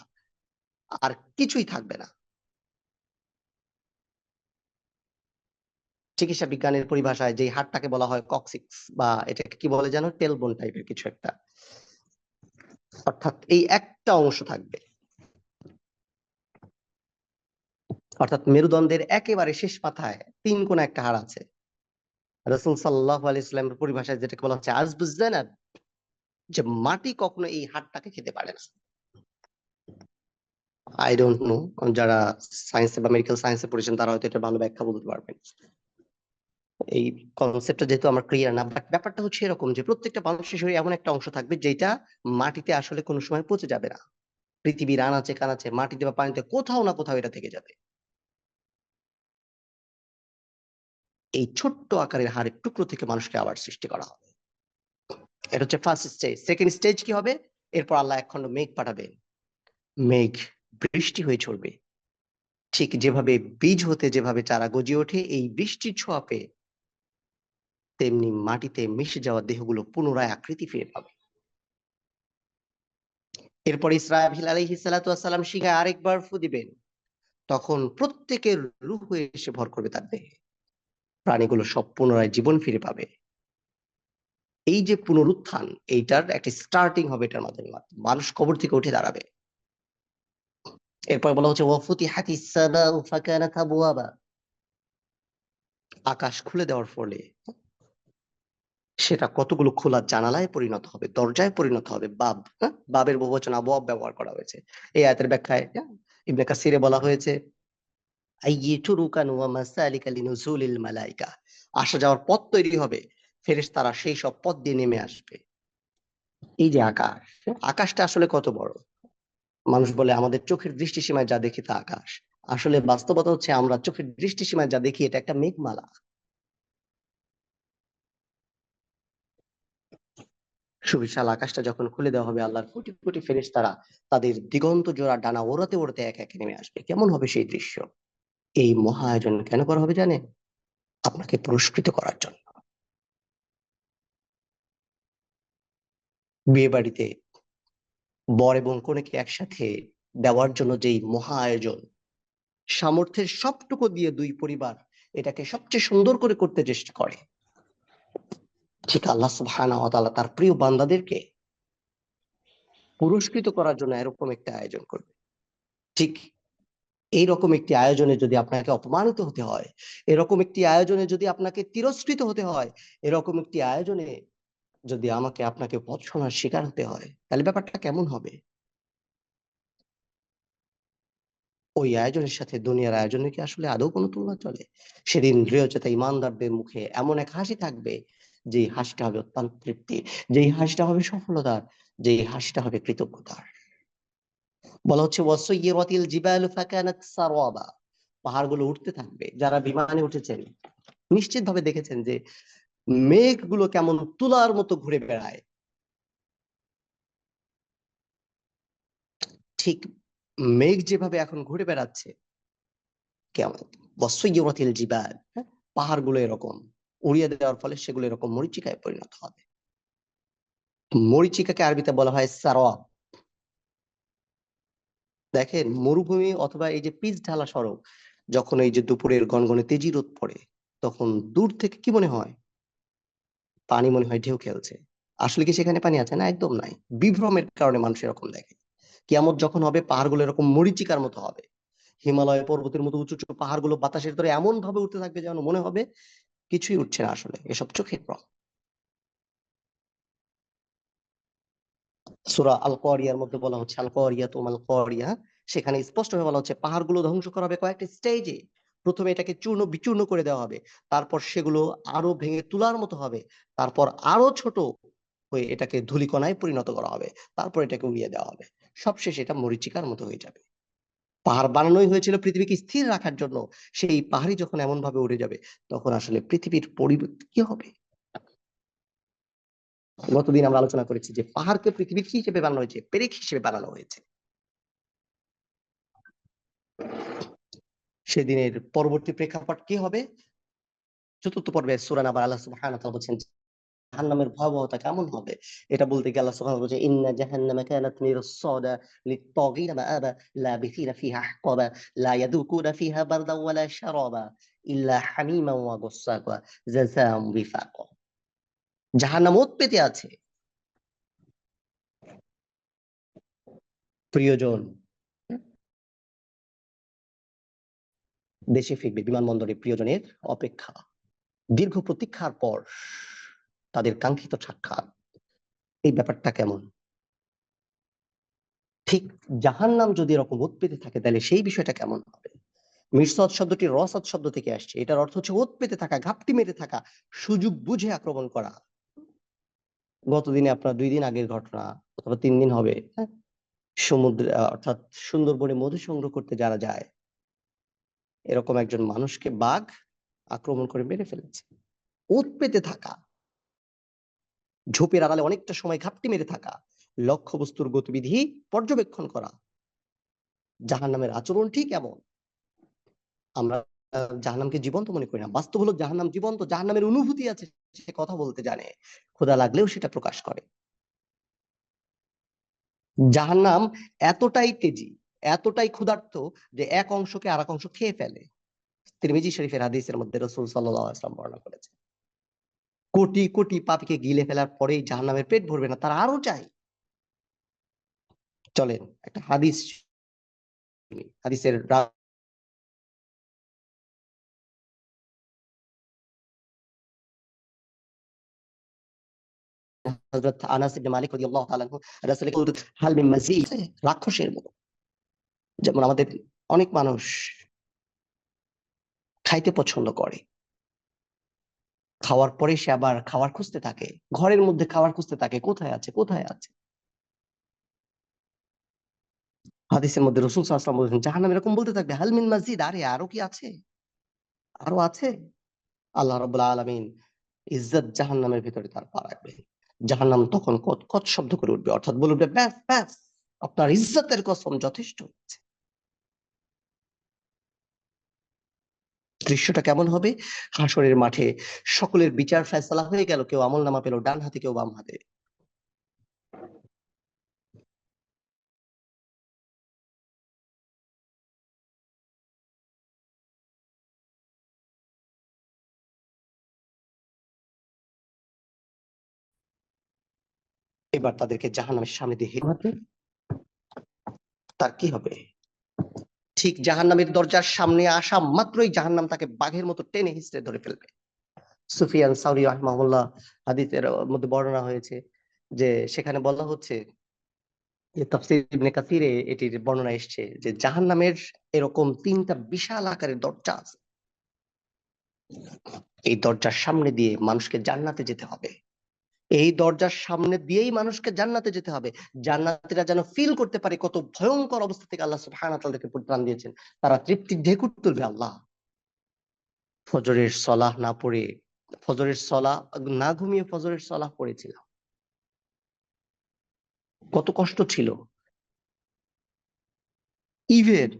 আর কিছুই থাকবে না। চিকিৎসা বিজ্ঞানের পরিভাষায় যে হাড়টাকে বলা হয় কক্সিক্স, বা এটাকে কি বলে জানো, টেলবোন টাইপের কিছু একটা, অর্থাৎ এই একটা অংশ থাকবে। অর্থাৎ মেরুদণ্ডের একেবারে শেষ মাথায় 3 কোণা একটা হাড় আছে। রাসূল সাল্লাল্লাহু আলাইহি ওয়াসাল্লামের পরিভাষায় যেটাকে বলা হচ্ছে আজবুজ জানাব, যে মাটি কখনো এই হাড়টাকে খেতে পারে না। আই ডোন্ট নো, যারা সায়েন্সে বা মেডিকেল সায়েন্সে পড়েছেন তারা হয়তো এটা ভালো ব্যাখ্যা বলতে পারবেন। এই কনসেপ্টটা যেহেতু আমার ক্লিয়ার না, বাট ব্যাপারটা হচ্ছে এরকম যে প্রত্যেকটা মানুষের শরীরে এমন একটা অংশ থাকবে যেটা মাটিতে আসলে কোনো সময় পচে যাবে না। পৃথিবীর আনাচে কানাচে মাটিতে বা পানিতে কোথাও না কোথাও এটা থেকে যাবে। এই ছোট্ট আকারের হাড়ের টুকরো থেকে মানুষকে আবার সৃষ্টি করা হবে। এটা হচ্ছে ফার্স্ট স্টেজ। সেকেন্ড স্টেজ কি হবে? এরপর আল্লাহ এক খণ্ড মেঘ পাঠাবেন। মেঘ বৃষ্টি হয়ে ঝরবে। ঠিক যেভাবে বীজ হতে যেভাবে চারা গজিয়ে ওঠে এই বৃষ্টির ছোঁয়া পেয়ে, তেমনি মাটিতে মিশে যাওয়া দেহগুলো পুনরায় আকৃতি ফিরে পাবে। এরপর ইসরাফিল আলাইহিস সালাতু ওয়াস সালাম শিখায় আরেকবার ফু দিবেন। তখন প্রত্যেকের রূহ এসে ভর করবে তার দেহে। প্রাণীগুলো সব পুনরায় জীবন ফিরে পাবে। এই যে পুনরুত্থান, এইটার একটা স্টার্টিং হবে এটার মাধ্যমে। মানুষ কবর থেকে উঠে দাঁড়াবে। এরপর বলা হচ্ছে ওয়াফুতিহাতিস সামাউ ফাকানাত আবওয়াবা। আকাশ খুলে দেওয়ার ফলে সেটা কতগুলো খোলা জানালায় পরিণত হবে, দরজায় পরিণত হবে। বাব, হ্যাঁ? বাবের বহুবচন আবওয়াব ব্যবহার করা হয়েছে। এই আয়াতের ব্যাখ্যায় ইবনে কাসিরে বলা হয়েছে আইয়িতুরুকান ওয়া মাসালিকা লিনুজুলিল মালাইকা। আসা যাওয়ার পথ তৈরি হবে, ফেরেশতারা সেই সব পথ দিয়ে নেমে আসবে। এই যে আকাশ, আকাশটা আসলে কত বড়? মানুষ বলে আমাদের চোখের দৃষ্টিসীমায় যা দেখি তা আকাশ। আসলে বাস্তবতা হচ্ছে আমরা চোখের দৃষ্টিসীমায় যা দেখি এটা একটা মেঘমালা। সুবিশাল আকাশটা যখন খুলে দেওয়া হবে, আল্লাহর কোটি কোটি ফেরেশতারা তাদের দিগন্ত জোড়া ডানা ওড়াতে ওড়াতে এক একে নেমে আসবে। কেমন হবে সেই দৃশ্য? এই মহা আয়োজন কেন করা হবে জানেন? আপনাকে পুরস্কৃত করার জন্য। বিয়ে বাড়িতে বর এবং কনেকে একসাথে দেওয়ার জন্য যেই মহা আয়োজন, সামর্থ্যের সবটুকু দিয়ে দুই পরিবার এটাকে সবচেয়ে সুন্দর করে করতে চেষ্টা করে, ঠিক আল্লাহ সুবহানাহু ওয়া তাআলা তার প্রিয় বান্দাদেরকে পুরস্কৃত করার জন্য এরকম একটা আয়োজন করবে। ঠিক এইরকম একটি আয়োজনে যদি আপনাকে অপমানিত হতে হয়, এরকম একটি আয়োজনে যদি আপনাকে তিরস্কৃত হতে হয়, এরকম একটি আয়োজনে যদি আমাকে আপনাকে ভৎসনার শিকার হতে হয়, তাহলে ব্যাপারটা কেমন হবে? ওই আয়োজনের সাথে দুনিয়ার আয়োজনের কি আসলে আদৌ কোনো তুলনা চলে? সেদিন দৃঢ়চেতা ইমানদারদের মুখে এমন এক হাসি থাকবে, যে হাসিটা হবে অত্যন্ত তৃপ্তির, যেই হাসিটা হবে সফলতার, যেই হাসিটা হবে কৃতজ্ঞতার। বলা হচ্ছে ওয়াসুইয়িরাতিল জিবালু ফাকানাত সারাবা। পাহাড়গুলো উঠতে থাকবে। যারা বিমানে উঠেছেন নিশ্চিতভাবে দেখেছেন যে মেঘগুলো কেমন তুলার মতো ঘুরে বেড়ায়। ঠিক মেঘ যেভাবে এখন ঘুরে বেড়াচ্ছে, কেমন বসইয়রাতিল জিবাল, পাহাড়গুলো এরকম উড়িয়ে দেওয়ার ফলে সেগুলো এরকম মরীচিকায় পরিণত হবে। মরীচিকাকে আরবিতে বলা হয় সারাব। দেখেন মরুভূমি অথবা এই যে পিচ ঢালা সড়ক, যখন এই যে দুপুরের গনগনে তেজি রোদ পড়ে, তখন দূর থেকে কি মনে হয়? পানি মনে হয় ঢেউ খেলছে। আসলে কি সেখানে পানি আছে? না, একদম নাই। বিভ্রমের কারণে মানুষ এরকম দেখে। কিয়ামত যখন হবে, পাহাড়গুলো এরকম মরীচিকার মতো হবে। হিমালয় পর্বতের মতো উঁচু উঁচু পাহাড়গুলো বাতাসের ধরে এমন ভাবে উঠতে থাকবে যেন মনে হবে কিছুই উঠছে না, আসলে এসব চোখের ভ্রম। সূরা আল কারিয়ার মধ্যে বলা হচ্ছে আল কারিয়াতু মাল কারিয়া, সেখানে স্পষ্টভাবে বলা হচ্ছে পাহাড়গুলো ধ্বংস করা হবে কয়েকটা স্টেজে। প্রথমে এটাকে চূর্ণ বিচূর্ণ করে দেওয়া হবে, তারপর সেগুলো আরো ভেঙে তুলার মতো হবে, তারপর আরো ছোট হয়ে এটাকে ধূলিকণায় পরিণত করা হবে, তারপর এটাকে উড়িয়ে দেওয়া হবে। সবশেষে এটা মরীচিকার মতো হয়ে যাবে। পাহাড় বানানোই হয়েছিল পৃথিবীকে স্থির রাখার জন্য। সেই পাহাড়ই যখন এমন ভাবে উড়ে যাবে, তখন আসলে পৃথিবীর পরিবর্তন কি হবে? গতদিন আমরা আলোচনা করেছি যে পাহাড়কে পৃথিবীর কি হিসেবে বানানো হয়েছে? পেরেক হিসেবে বানানো হয়েছে। সেদিনের পরবর্তী প্রেক্ষাপট কি হবে? চতুর্থ পর্বে সূরা নাবার আল্লাহ সুবহানাহু ওয়া তাআলা বলছেন জাহান্নামের ভয়াবহতা কেমন হবে। এটা বলতে গিয়ে আল্লাহ সুবহানাহু ওয়া তাআলা বলছেন ইন্না জাহান্নামা কানাত মিরসাদা লিত-তাগিনা মাআবা লাবিথিনা ফিহা আহকাবা লা ইয়াদুকুনা ফিহা বারদান ওয়ালা শারাবা ইল্লা হামিমান ওয়া গাসসাকা জাযাআন বিফাকা। জাহান্নাম ওত পেতে আছে। প্রিয়জন দেশে ফিরবে, বিমানবন্দরে প্রিয়জনের অপেক্ষা। দীর্ঘ প্রতীক্ষার পর তাদের কাঙ্ক্ষিত সাক্ষাৎ। এই ব্যাপারটা কেমন? ঠিক জাহান্নাম যদি এরকম ওত পেতে থাকে, তাহলে সেই বিষয়টা কেমন হবে? মিরসদ শব্দটি রসদ শব্দ থেকে আসছে। এটার অর্থ হচ্ছে ওত পেতে থাকা, ঘাপটি মেরে থাকা, সুযোগ বুঝে আক্রমণ করা। গতদিনে আপনার 2 দিন আগের ঘটনা অথবা 3 দিন হবে, হ্যাঁ? সমুদ্রে অর্থাৎ সুন্দরবনে মধু সংগ্রহ করতে যারা যায়, এরকম একজন মানুষকে বাঘ আক্রমণ করে মেরে ফেলেছে। ওত পেতে থাকা, ঝোপের আড়ালে অনেকটা সময় ঘাপটি মেরে থাকা, লক্ষ্য বস্তুর গতিবিধি পর্যবেক্ষণ করা। জাহান্নামের আচরণ ঠিক এমন। আমরা জাহান্নামকে জীবন্ত মনে করি না। বাস্তব হলো জাহান্নাম জীবন্ত, জাহান্নামের অনুভূতি আছে, সে কথা বলতে জানে। ক্ষুধা লাগলেও সেটা প্রকাশ করে। জাহান্নাম এতটাই তেজি, এতটাই ক্ষুধার্ত যে এক অংশকে আরেক অংশ খেয়ে ফেলে। তিরমিজি শরীফের হাদিসের মধ্যে রাসূল সাল্লাল্লাহু আলাইহি ওয়াসাল্লাম বর্ণনা করেছেন। কোটি কোটি পাপীকে গিলে ফেলার পরেই জাহান্নামের পেট ভরবে না, তারা আরো চায়। চলেন একটা হাদিস শুনি। হাদিসের হযরত আনাস ইবনে মালিক রাদিয়াল্লাহু তাআলা আনহু রাসূলকে বলতেন হাল মিন মাজিদ, রাক্ষসের মতো। যেমন আমাদের অনেক মানুষ খাইতে পছন্দ করে, খাওয়ার পরে সে আবার খাবার খুঁজতে থাকে, ঘরের মধ্যে খাবার খুঁজতে থাকে, কোথায় আছে কোথায় আছে। হাদিসের মধ্যে রাসূল সাল্লাল্লাহু আলাইহি ওয়াসাল্লাম বলেছেন জাহান্নাম এরকম বলতে থাকবে হাল মিন মাজিদ, আরে আরো কি আছে, আরো আছে। আল্লাহ রাব্বুল আলামিন ইজ্জত জাহান্নামের ভিতরে তার পা রাখবেন। জাহান্নাম তখন কট কট শব্দ করে উঠবে, অর্থাৎ বলে উঠবে ব্যাস ব্যাস, আপনার ইজ্জতের কসম যথেষ্ট হয়েছে। দৃশ্যটা কেমন হবে? হাসরের মাঠে সকলের বিচার ফয়সালা হয়ে গেল, কেউ আমলনামা পেল ডান হাতে, কেউ বাম হাতে। এবার তাদেরকে জাহান্নামের সামনে দিয়ে হেঁটে তার কি হবে? ঠিক জাহান্নামের দরজার সামনে আসা মাত্রই জাহান্নাম তাকে বাঘের মতো টেনে হিঁচড়ে ধরে ফেলবে। সুফিয়ান সাউরি রাহিমাহুল্লাহ হাদিসের মধ্যে বর্ণনা হয়েছে যে সেখানে বলা হচ্ছে যে তাফসীর ইবনে কাসিরে এটির বর্ণনা এসছে যে জাহান্নামের এরকম 3টা বিশাল আকারের দরজা আছে। এই দরজার সামনে দিয়ে মানুষকে জান্নাতে যেতে হবে। এই দরজার সামনে দিয়েই মানুষকে জান্নাতে যেতে হবে। জান্নাতীরা যেন ফিল করতে পারে কত ভয়ঙ্কর অবস্থা থেকে আল্লাহ সুবহানাহু ওয়া তাআলা তাদেরকে পরিত্রাণ দিয়েছেন। তারা তৃপ্তির ঢেকুর তুলবে। আল্লাহ, ফজরের সলাহ না পড়ে, ফজরের সলাহ না ঘুমিয়ে ফজরের সলাহ পড়েছিলাম, কত কষ্ট ছিল। ইভেন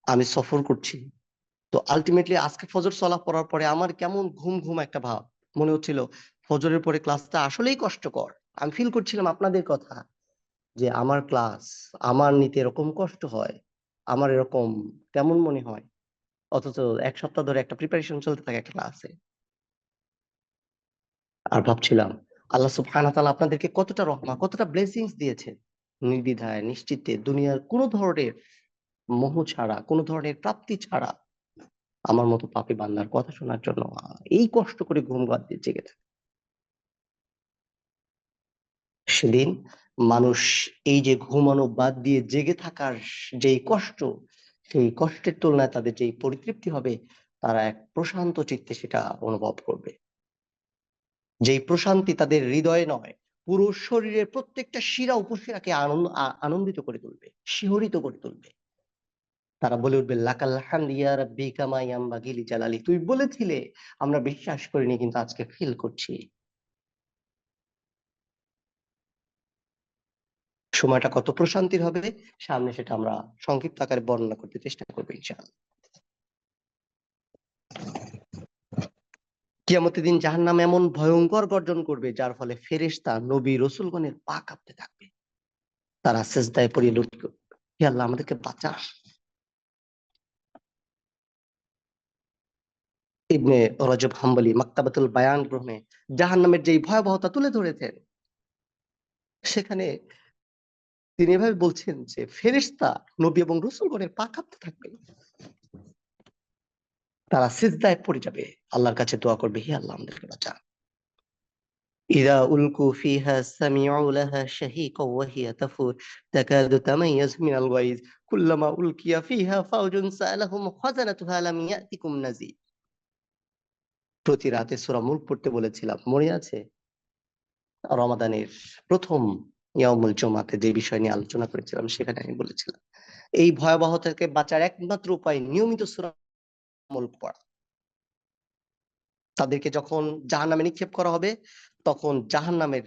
আমি সফর করছি, তো আলটিমেটলি আজকে ফজর সালাত পড়ার পরে আমার কেমন ঘুম ঘুম একটা ভাব মনে হচ্ছিল। ফজরের পরে ক্লাসটা আসলেই কষ্টকর। আমি ফিল করছিলাম আপনাদের কথা, যে আমার ক্লাস, আমার নিতে এরকম কষ্ট হয়, আমার এরকম কেমন মনে হয়, অথচ এক সপ্তাহ ধরে একটা প্রিপারেশন চলতে থাকে একটা ক্লাসে। আর ভাবছিলাম আল্লাহ সুবহানাহু ওয়া তাআলা আপনাদেরকে কতটা রহমত, কতটা ব্লেসিংস দিয়েছেন, নির্দ্বিধায় নিশ্চিন্তে দুনিয়ার কোনো ধরনের মোহ ছাড়া, কোনো ধরনের প্রাপ্তি ছাড়া আমার মতো পাপী বান্দার কথা শোনার জন্য এই কষ্ট করে ঘুম বাদ দিয়ে জেগে থাকে। সেদিন মানুষ এই যে ঘুমানো বাদ দিয়ে জেগে থাকার যেই কষ্ট, সেই কষ্টের তুলনায় তাদের যেই পরিতৃপ্তি হবে, তারা এক প্রশান্ত চিত্তে সেটা অনুভব করবে। যেই প্রশান্তি তাদের হৃদয়ে নয়, পুরো শরীরের প্রত্যেকটা শিরা উপশিরাকে আনন্দিত করে তুলবে, শিহরিত করে তুলবে। তারা বলে উঠবে লাকাল হামদ ইয়া রাব্বি কামা ইয়ানবাগি লিজালালি। তুই বলেছিলে, আমরা বিশ্বাস করিনি, কিন্তু আজকে ফিল করছি। সময়টা কত প্রশান্তির হবে সামনে, সেটা আমরা সংক্ষিপ্ত আকারে বর্ণনা করতে চেষ্টা করবো ইনশাআল্লাহ। কিয়ামতের দিন জাহান্নাম এমন ভয়ঙ্কর গর্জন করবে, যার ফলে ফেরেশতা নবী রসুলগণের পা কাঁপতে থাকবে। তারা সেজদায় পড়ে লুটিয়ে পড়বে, হে আল্লাহ আমাদেরকে বাঁচা। ইবনে রজব হাম্বলি মাকতাবাতুল বায়ান গ্রহণে জাহান্নামের যেই ভয়াবহতা তুলে ধরেছেন, সেখানে তিনি এভাবে বলছেন যে ফেরেশতা নবী এবং রসুলগণের পা কাঁপতে থাকবে, তারা সিজদায় পড়ে যাবে, আল্লাহর কাছে দোয়া করবে, হে আল্লাহ আমাদেরকে বাঁচা। إذا ألقوا فيها سمعوا لها شهيقا وهي تفور تكاد تميز من الغيظ كلما ألقي فيها فوج سألهم خزنتها لم يأتكم نذير। প্রতি রাতে সূরা মুলক পড়তে বলেছিলাম, মনে আছে? রমাদানের প্রথম ইয়াউমুল জুমাতে যে বিষয় নিয়ে আলোচনা করেছিলাম, সেখানে আমি বলেছিলাম এই ভয়াবহতা থেকে বাঁচার একমাত্র উপায় নিয়মিত সূরা মুলক পড়া। তাদেরকে যখন জাহান্নামে নিক্ষেপ করা হবে, তখন জাহান্নামের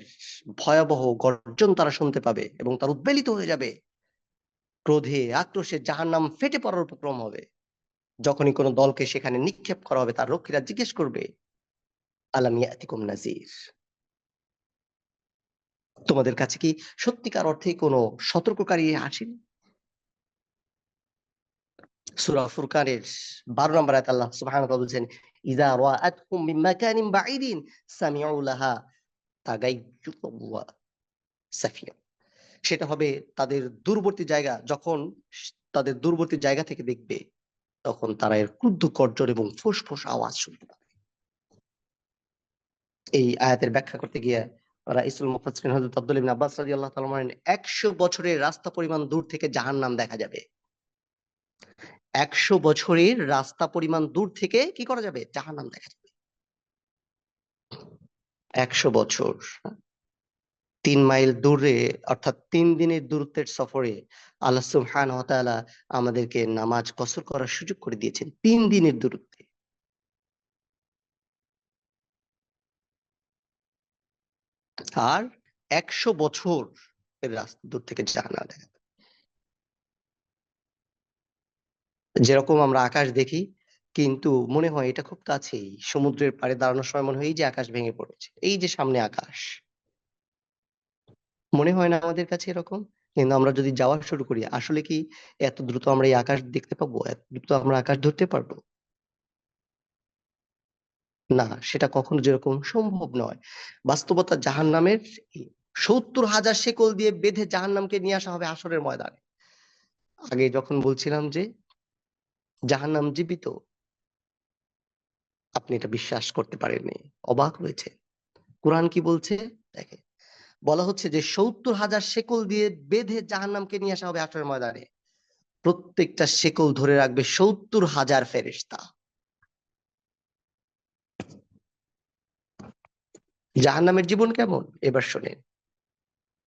ভয়াবহ গর্জন তারা শুনতে পাবে এবং তারা উদ্বেলিত হয়ে যাবে, ক্রোধে আক্রোশে জাহান্নাম ফেটে পড়ার উপক্রম হবে। যখনই কোনো দলকে সেখানে নিক্ষেপ করা হবে, তার রক্ষীরা জিজ্ঞেস করবে আলাম ইয়াতিকুম নাজির, তোমাদের কাছে কি সত্যিকার অর্থে কোনো সতর্ককারী আসেনি? সূরা ফুরকানের 12 নম্বর আয়াতে আল্লাহ সুবহানাহু ওয়া তাআলা বলছেন ইযা রাআতহুম মিন মাকানিন বাঈদিন সামিউ লাহা তাগাইয়ুযা ওয়া সাফিয়া। সেটা হবে তাদের দূরবর্তী জায়গা, যখন তাদের দূরবর্তী জায়গা থেকে দেখবে, তখন তারা এর ক্রুদ্ধ গর্জন এবং ফোঁস-ফোঁস আওয়াজ শুনতে পাবে। এই আয়াতের ব্যাখ্যা করতে গিয়ে রাইসুল মুফাসসিরিন হযরত আব্দুল্লাহ ইবনে আব্বাস রাদিয়াল্লাহু তাআলা বলেন ১০০ বছরের রাস্তা পরিমাণ দূর থেকে জাহান্নাম দেখা যাবে। ১০০ বছরের রাস্তা পরিমাণ দূর থেকে কি করা যাবে? জাহান্নাম দেখা যাবে। ১০০ বছর, ৩ মাইল দূরে, অর্থাৎ ৩ দিনের দূরত্বের সফরে আল্লাহ সুবহানাহু ওয়া তাআলা আমাদেরকে নামাজ কসর করার সুযোগ করে দিয়েছেন ৩ দিনের দূরত্বে। আর ১০০ বছর এর রাস্তা দূর থেকে জাহান্নাম দেখা যাবে। যেরকম আমরা আকাশ দেখি, কিন্তু মনে হয় এটা খুব কাছেই। সমুদ্রের পাড়ে দাঁড়ানোর সময় মনে হয় এই যে আকাশ ভেঙে পড়েছে, এই যে সামনে আকাশ। মনে হয় না আমাদের কাছে এরকম? কিন্তু আমরা যদি যাওয়া শুরু করি, আসলে কি এত দ্রুত আমরা এই আকাশ দেখতে পাবো? এত দ্রুত আমরা আকাশ ধরতে পারবো? না, সেটা কখনো যেরকম সম্ভব নয়। বাস্তবতা জাহান্নামের ৭০,০০০ শেকল দিয়ে বেঁধে জাহান্নামকে নিয়ে আসা হবে হাশরের ময়দানে। আগে যখন বলছিলাম যে জাহান্নাম জীবিত, আপনি এটা বিশ্বাস করতে পারেননি, অবাক হয়েছে। কোরআন কি বলছে দেখেন, বলা হচ্ছে যে ৭০,০০০ শেকল দিয়ে বেঁধে জাহান্নামকে নিয়ে আসা হবে হাশরের ময়দানে। প্রত্যেকটা শেকল ধরে রাখবে ৭০,০০০ ফেরেশতা। জাহান্নামের জীবন কেমন? এবার শোনেন।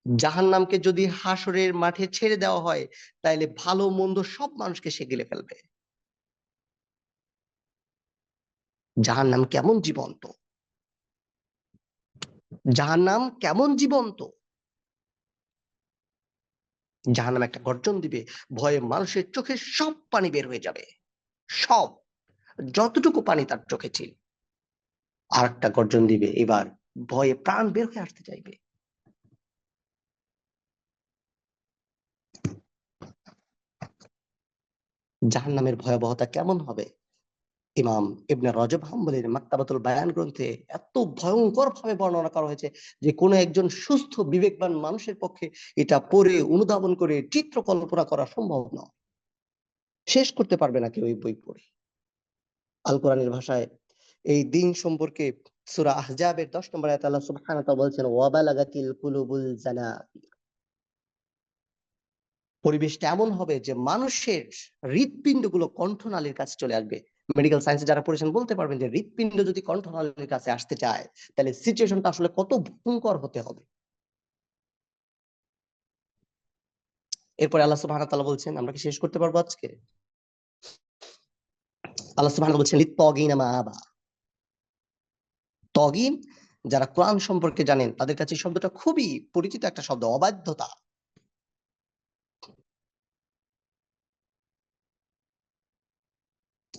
জাহান্নামকে যদি হাসরের মাঠে ছেড়ে দেওয়া হয়, তাইলে ভালো মন্দ সব মানুষকে সে গিলে ফেলবে। জাহান্নাম কেমন জীবন্ত! জাহান্নাম কেমন জীবন্ত! জাহান্নাম একটা গর্জন দিবে, ভয়ে মানুষের চোখে সব পানি বের হয়ে যাবে, সব, যতটুকু পানি তার চোখে ছিল। আর একটা গর্জন দিবে, এবার ভয়ে প্রাণ বের হয়ে আসতে চাইবে। জাহান্নামের ভয়াবহতা কেমন হবে? ইমাম ইবনে রজব হাম্বলীর মাকতাবাতুল বায়ান গ্রন্থে এত ভয়ঙ্কর ভাবে বর্ণনা করা হয়েছে যে কোনো একজন সুস্থ বিবেকবান মানুষের পক্ষে এটা পড়ে অনুধাবন করে চিত্র কল্পনা করা সম্ভব নয়, শেষ করতে পারবে না কেউ এই বই পড়ে। আল কোরআনের ভাষায় এই দিন সম্পর্কে সূরা আহজাবের 10 নম্বর আয়াতে আল্লাহ সুবহানাহু ওয়া তাআলা বলছেন, ওয়াবালাগাতিল কুলুবুল জানা, পরিবেশটা এমন হবে যে মানুষের হৃৎপিণ্ডগুলো কণ্ঠনালীর কাছে চলে আসবে। মেডিকেল সায়েন্সে যারা পড়েছেন বলতে পারবেন যে হৃৎপিণ্ড যদি কণ্ঠনালীর কাছে আসতে চায় তাহলে সিচুয়েশনটা আসলে কত ভয়ঙ্কর হতে হবে। এরপরে আল্লাহ সুবহানাহু ওয়া তাআলা বলছেন, আমরা কি শেষ করতে পারবো আজকে? আল্লাহ সুবহানাহু বলছেন, লিত্তাগিনা মাআবা, তগিন, যারা কোরআন সম্পর্কে জানেন তাদের কাছে শব্দটা খুবই পরিচিত একটা শব্দ, অবাধ্যতা।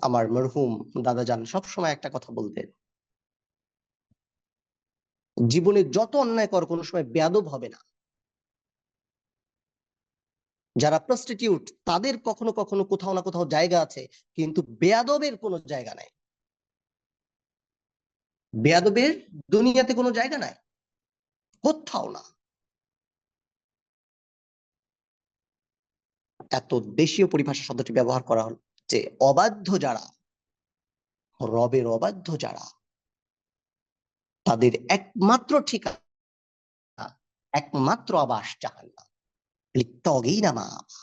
আমার মরহুম দাদা যান সবসময় একটা কথা বলতেন, জীবনে যত অন্যায় কর কোনো সময় বেয়াদব হবে না। যারা প্রস্টিটিউট তাদের কখনো কখনো কোথাও না কোথাও জায়গা আছে, কিন্তু বেয়াদবের কোনো জায়গা নাই। বেয়াদবের দুনিয়াতে কোনো জায়গা নাই, কোথাও না। এত দেশীয় পরিভাষা শব্দটি ব্যবহার করা হল যে অবাধ্য যারা, রবের অবাধ্য যারা, তাদের একমাত্র ঠিকানা, একমাত্র আবাস জাহান্নাম। লিত্তাগিনা মাআবা।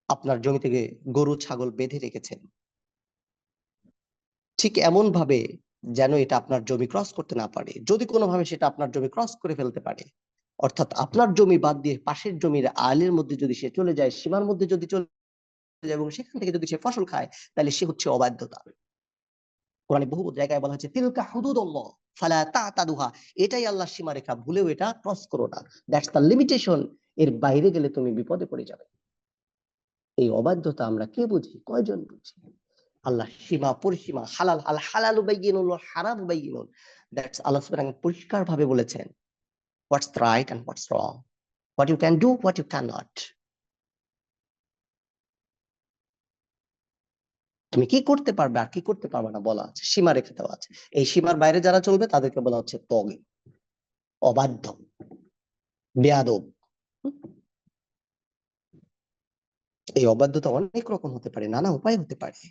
আপনার জমি থেকে গরু ছাগল বেঁধে রেখেছেন, ঠিক এমন ভাবে যেন এটা আপনার জমি ক্রস করতে না পারে। যদি কোনোভাবে সেটা আপনার জমি ক্রস করে ফেলতে পারে, অর্থাৎ আপনার জমি বাদ দিয়ে পাশের জমির আলের মধ্যে যদি সে চলে যায়, সীমার মধ্যে যদি চলে যায় এবং সেখান থেকে যদি সে ফসল খায়, তাহলে সে হচ্ছে অবাধ্যতা। কোরআনে বহু জায়গায় বলা হচ্ছে, তিলকা হুদুদুল্লাহ ফালা তা'তাদুহা, এটাই আল্লাহর সীমারেখা, ভুলেও এটা ক্রস করো না। That's the limitation. এর বাইরে গেলে তুমি বিপদে পড়ে যাবে। এই অবাধ্যতা আমরা কে বুঝি, কয়জন বুঝি? আল্লাহ সীমা পরিসীমা, হালাল আল হালালু বাইয়িনুন ওয়াল হারামু বাইয়িনুন, দ্যাটস আল্লাহ সুবহানাহু পরিষ্কার ভাবে বলেছেন what's right and what's wrong, what you can do, what you can not. তুমি কি করতে পারবে আর কি করতে পারবে না বলা আছে, সীমা রেখে দেওয়া আছে। এই সীমার বাইরে যারা চলবে তাদেরকে বলা হচ্ছে তগী, অবাধ্য, বেয়াদব। এই অবাধ্যতা অনেক রকম হতে পারে, নানা উপায় হতে পারে।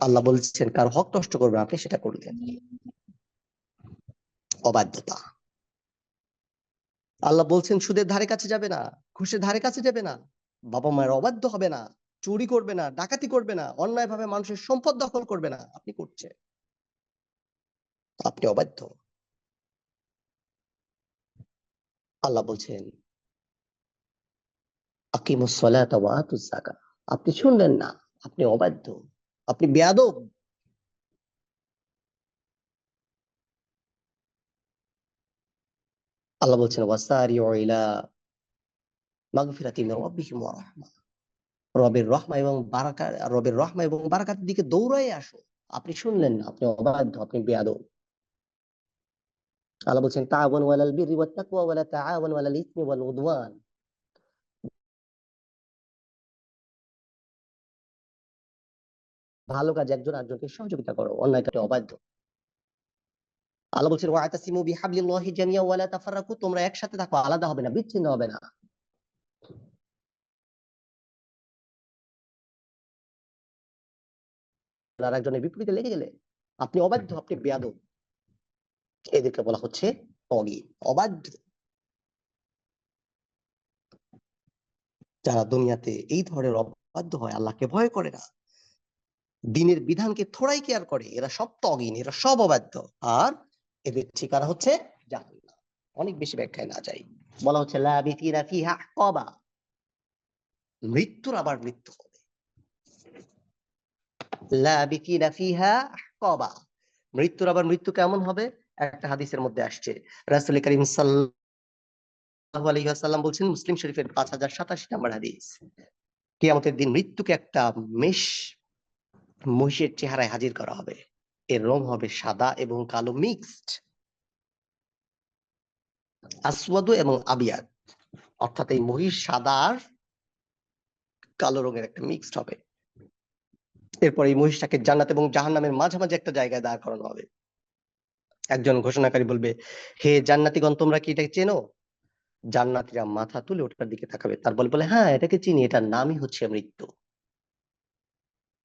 আল্লাহ বলছেন কার হক নষ্ট করবে আপনি সেটা করলেন, অবাধ্যতা। আল্লাহ বলছেন সুদের ধারে কাছে যাবে না, ঘুষের ধারে কাছে যাবে না, বাবা মায়ের অবাধ্য হবে না, চুরি করবে না, ডাকাতি করবে না, অন্যায় ভাবে মানুষের সম্পদ দখল করবে না, আপনি করছেন, আপনি অবাধ্য। আল্লাহ বলছেন আকিমুস সালাতা ওয়া আতুজ যাকাত, আপনি শুনলেন না, আপনি অবাধ্য, আপনি বেয়াদব। আল্লাহ বলছেন ওয়াসারিউ ইলা মাগফিরাতিন মির রাব্বিকুম ওয়া রাহমাহ, রবের রহমা এবং বারাকাত, রবের রহমা এবং বারাকাতের দিকে দৌড়াই আসো। আপনি শুনলেন না, আপনি অবাধ্য, আপনি বেয়াদব। আল্লাহ বলছেন তাআওয়ানু আলাল বিররি ওয়াত তাকওয়া ওয়া লা তাআওয়ানু আলাল ইসমি ওয়াল উদওয়ান, ভালো কাজে একজন আরেকজনকে সহযোগিতা করো, অন্যায় কাজে অবাধ্য। আল্লাহ বলছেন ওয়াতাসিমু বিহাবলিল্লাহি জামিয়া ওয়া লা তাফাররাকু, তোমরা একসাথে থাকো, আলাদা হবে না, বিচ্ছিন্ন হবে না। আর একজনের বিপরীতে লেগে গেলে আপনি অবাধ্য, আপনি বেয়াদব। এদেরকে বলা হচ্ছে তগী, অবাধ্য। যারা দুনিয়াতে এই ধরনের অবাধ্য হয়, আল্লাহকে ভয় করে না, দিনের বিধানকে থোড়াই কেয়ার করে, এরা সব তগীন, এরা সব অবাধ্য। আর এদের ঠিকানা হচ্ছে জাহান্নাম। অনেক বেশি ব্যাখ্যায় না যাই, বলা হচ্ছে লাবিথিনা ফিহা আহকাবা, মৃত্যুর আবার মৃত্যু হবে। লাবিথিনা ফিহা আহকাবা, মৃত্যুর আবার মৃত্যু কেমন হবে? একটা হাদিসের মধ্যে আসছে, রাসূল করিম সাল্লাল্লাহু আলাইহি ওয়াসাল্লাম বলছেন, মুসলিম শরীফের 5087 নম্বর হাদিস, কিয়ামতের দিন মৃত্যুকে একটা মহিষের চেহারায় হাজির করা হবে। এর রং হবে সাদা এবং কালো মিক্সড, আসওয়াদু এবং আবিয়াদ, অর্থাৎ এই মহিষ সাদা আর কালো রঙের একটা মিক্সড হবে। এরপর এই মহিষটাকে জান্নাত এবং জাহান্নামের মাঝামাঝি একটা জায়গায় দাঁড় করানো হবে। একজন ঘোষণাকারী বলবে, হে জান্নাতীগণ, তোমরা কি এটাকে চেনো? জান্নাতীরা মাথা তুলে ওটার দিকে তাকাবে, তারপর বলে, হ্যাঁ এটাকে চিনি, এটার নামই হচ্ছে মৃত্যু।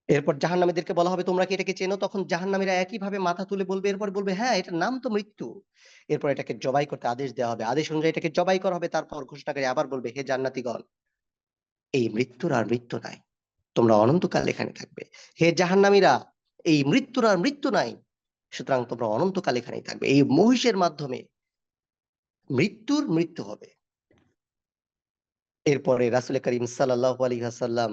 এরপর জাহান্নামীদেরকে বলা হবে, তোমরা কি এটাকে চেনো? তখন জাহান্নামীরা একই ভাবে মাথা তুলে বলবে, এরপর বলবে, হ্যাঁ এটার নাম তো মৃত্যু। এরপর এটাকে জবাই করতে আদেশ দেওয়া হবে, আদেশ অনুযায়ী এটাকে জবাই করা হবে। তারপর ঘোষণাকারী আবার বলবে, হে জান্নাতীগণ, এই মৃত্যুর আর মৃত্যু নাই, তোমরা অনন্তকাল এখানে থাকবে। হে জাহান্নামীরা, এই মৃত্যুর আর মৃত্যু নাই, সুতরাং তোমরা অনন্তকাল এখানেই থাকবে। এই মহিষের মাধ্যমে মৃত্যুর মৃত্যু হবে। এরপরে রাসূল করিম সাল্লাল্লাহু আলাইহি ওয়াসাল্লাম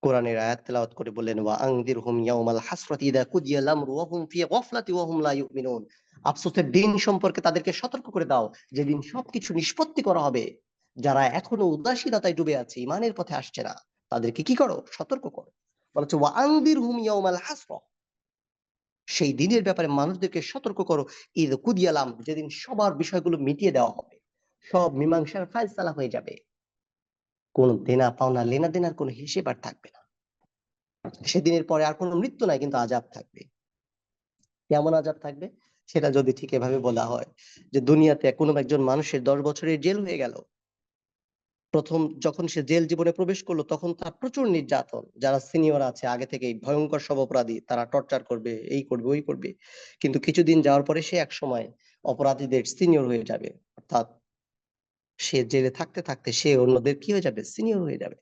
কোরআনের আয়াত তেলাওয়াত করে বললেন, ওয়া আনযিরহুম ইয়াউমাল হাসরাতি ইযা কুদিয়াল আমরু ওয়া হুম ফি গাফলাতি ওয়া হুম লা ইউমিনুন। আফসোসের দিন সম্পর্কে তাদেরকে সতর্ক করে দাও, যেদিন সবকিছু নিষ্পত্তি করা হবে, যারা এখনো উদাসীনতায় ডুবে আছে, ঈমানের পথে আসছে না, তাদেরকে কি করো? সতর্ক করো। বলছে ওয়া আনযিরহুম ইয়াউমাল হাসরা, সেই দিনের ব্যাপারে মানুষদেরকে সতর্ক করো, ইয কুদিয়াল আমর, যেদিন সবার বিষয়গুলো মিটিয়ে দেওয়া হবে, সব মীমাংসার ফায়সালা হয়ে যাবে, কোন দেনা পাওনা লেনা দেনার কোনো হিসেব আর থাকবে না। সেদিনের পরে আর কোনো মৃত্যু নাই, কিন্তু আযাব থাকবে। কেমন আযাব থাকবে? সেটা যদি ঠিক এভাবে বলা হয় যে দুনিয়াতে কোনো একজন মানুষের 10 বছরের জেল হয়ে গেল, প্রথম যখন সে জেল জীবনে প্রবেশ করলো তখন তার প্রচুর নির্যাতন, যারা সিনিয়র আছে আগে থেকেই ভয়ঙ্কর সব অপরাধী, তারা টর্চার করবে, এই করবে ওই করবে। কিন্তু কিছুদিন যাওয়ার পরে সে এক সময় অপরাধীদের সিনিয়র হয়ে যাবে, অর্থাৎ সে জেলে থাকতে থাকতে সে অন্যদের কি হয়ে যাবে? সিনিয়র হয়ে যাবে।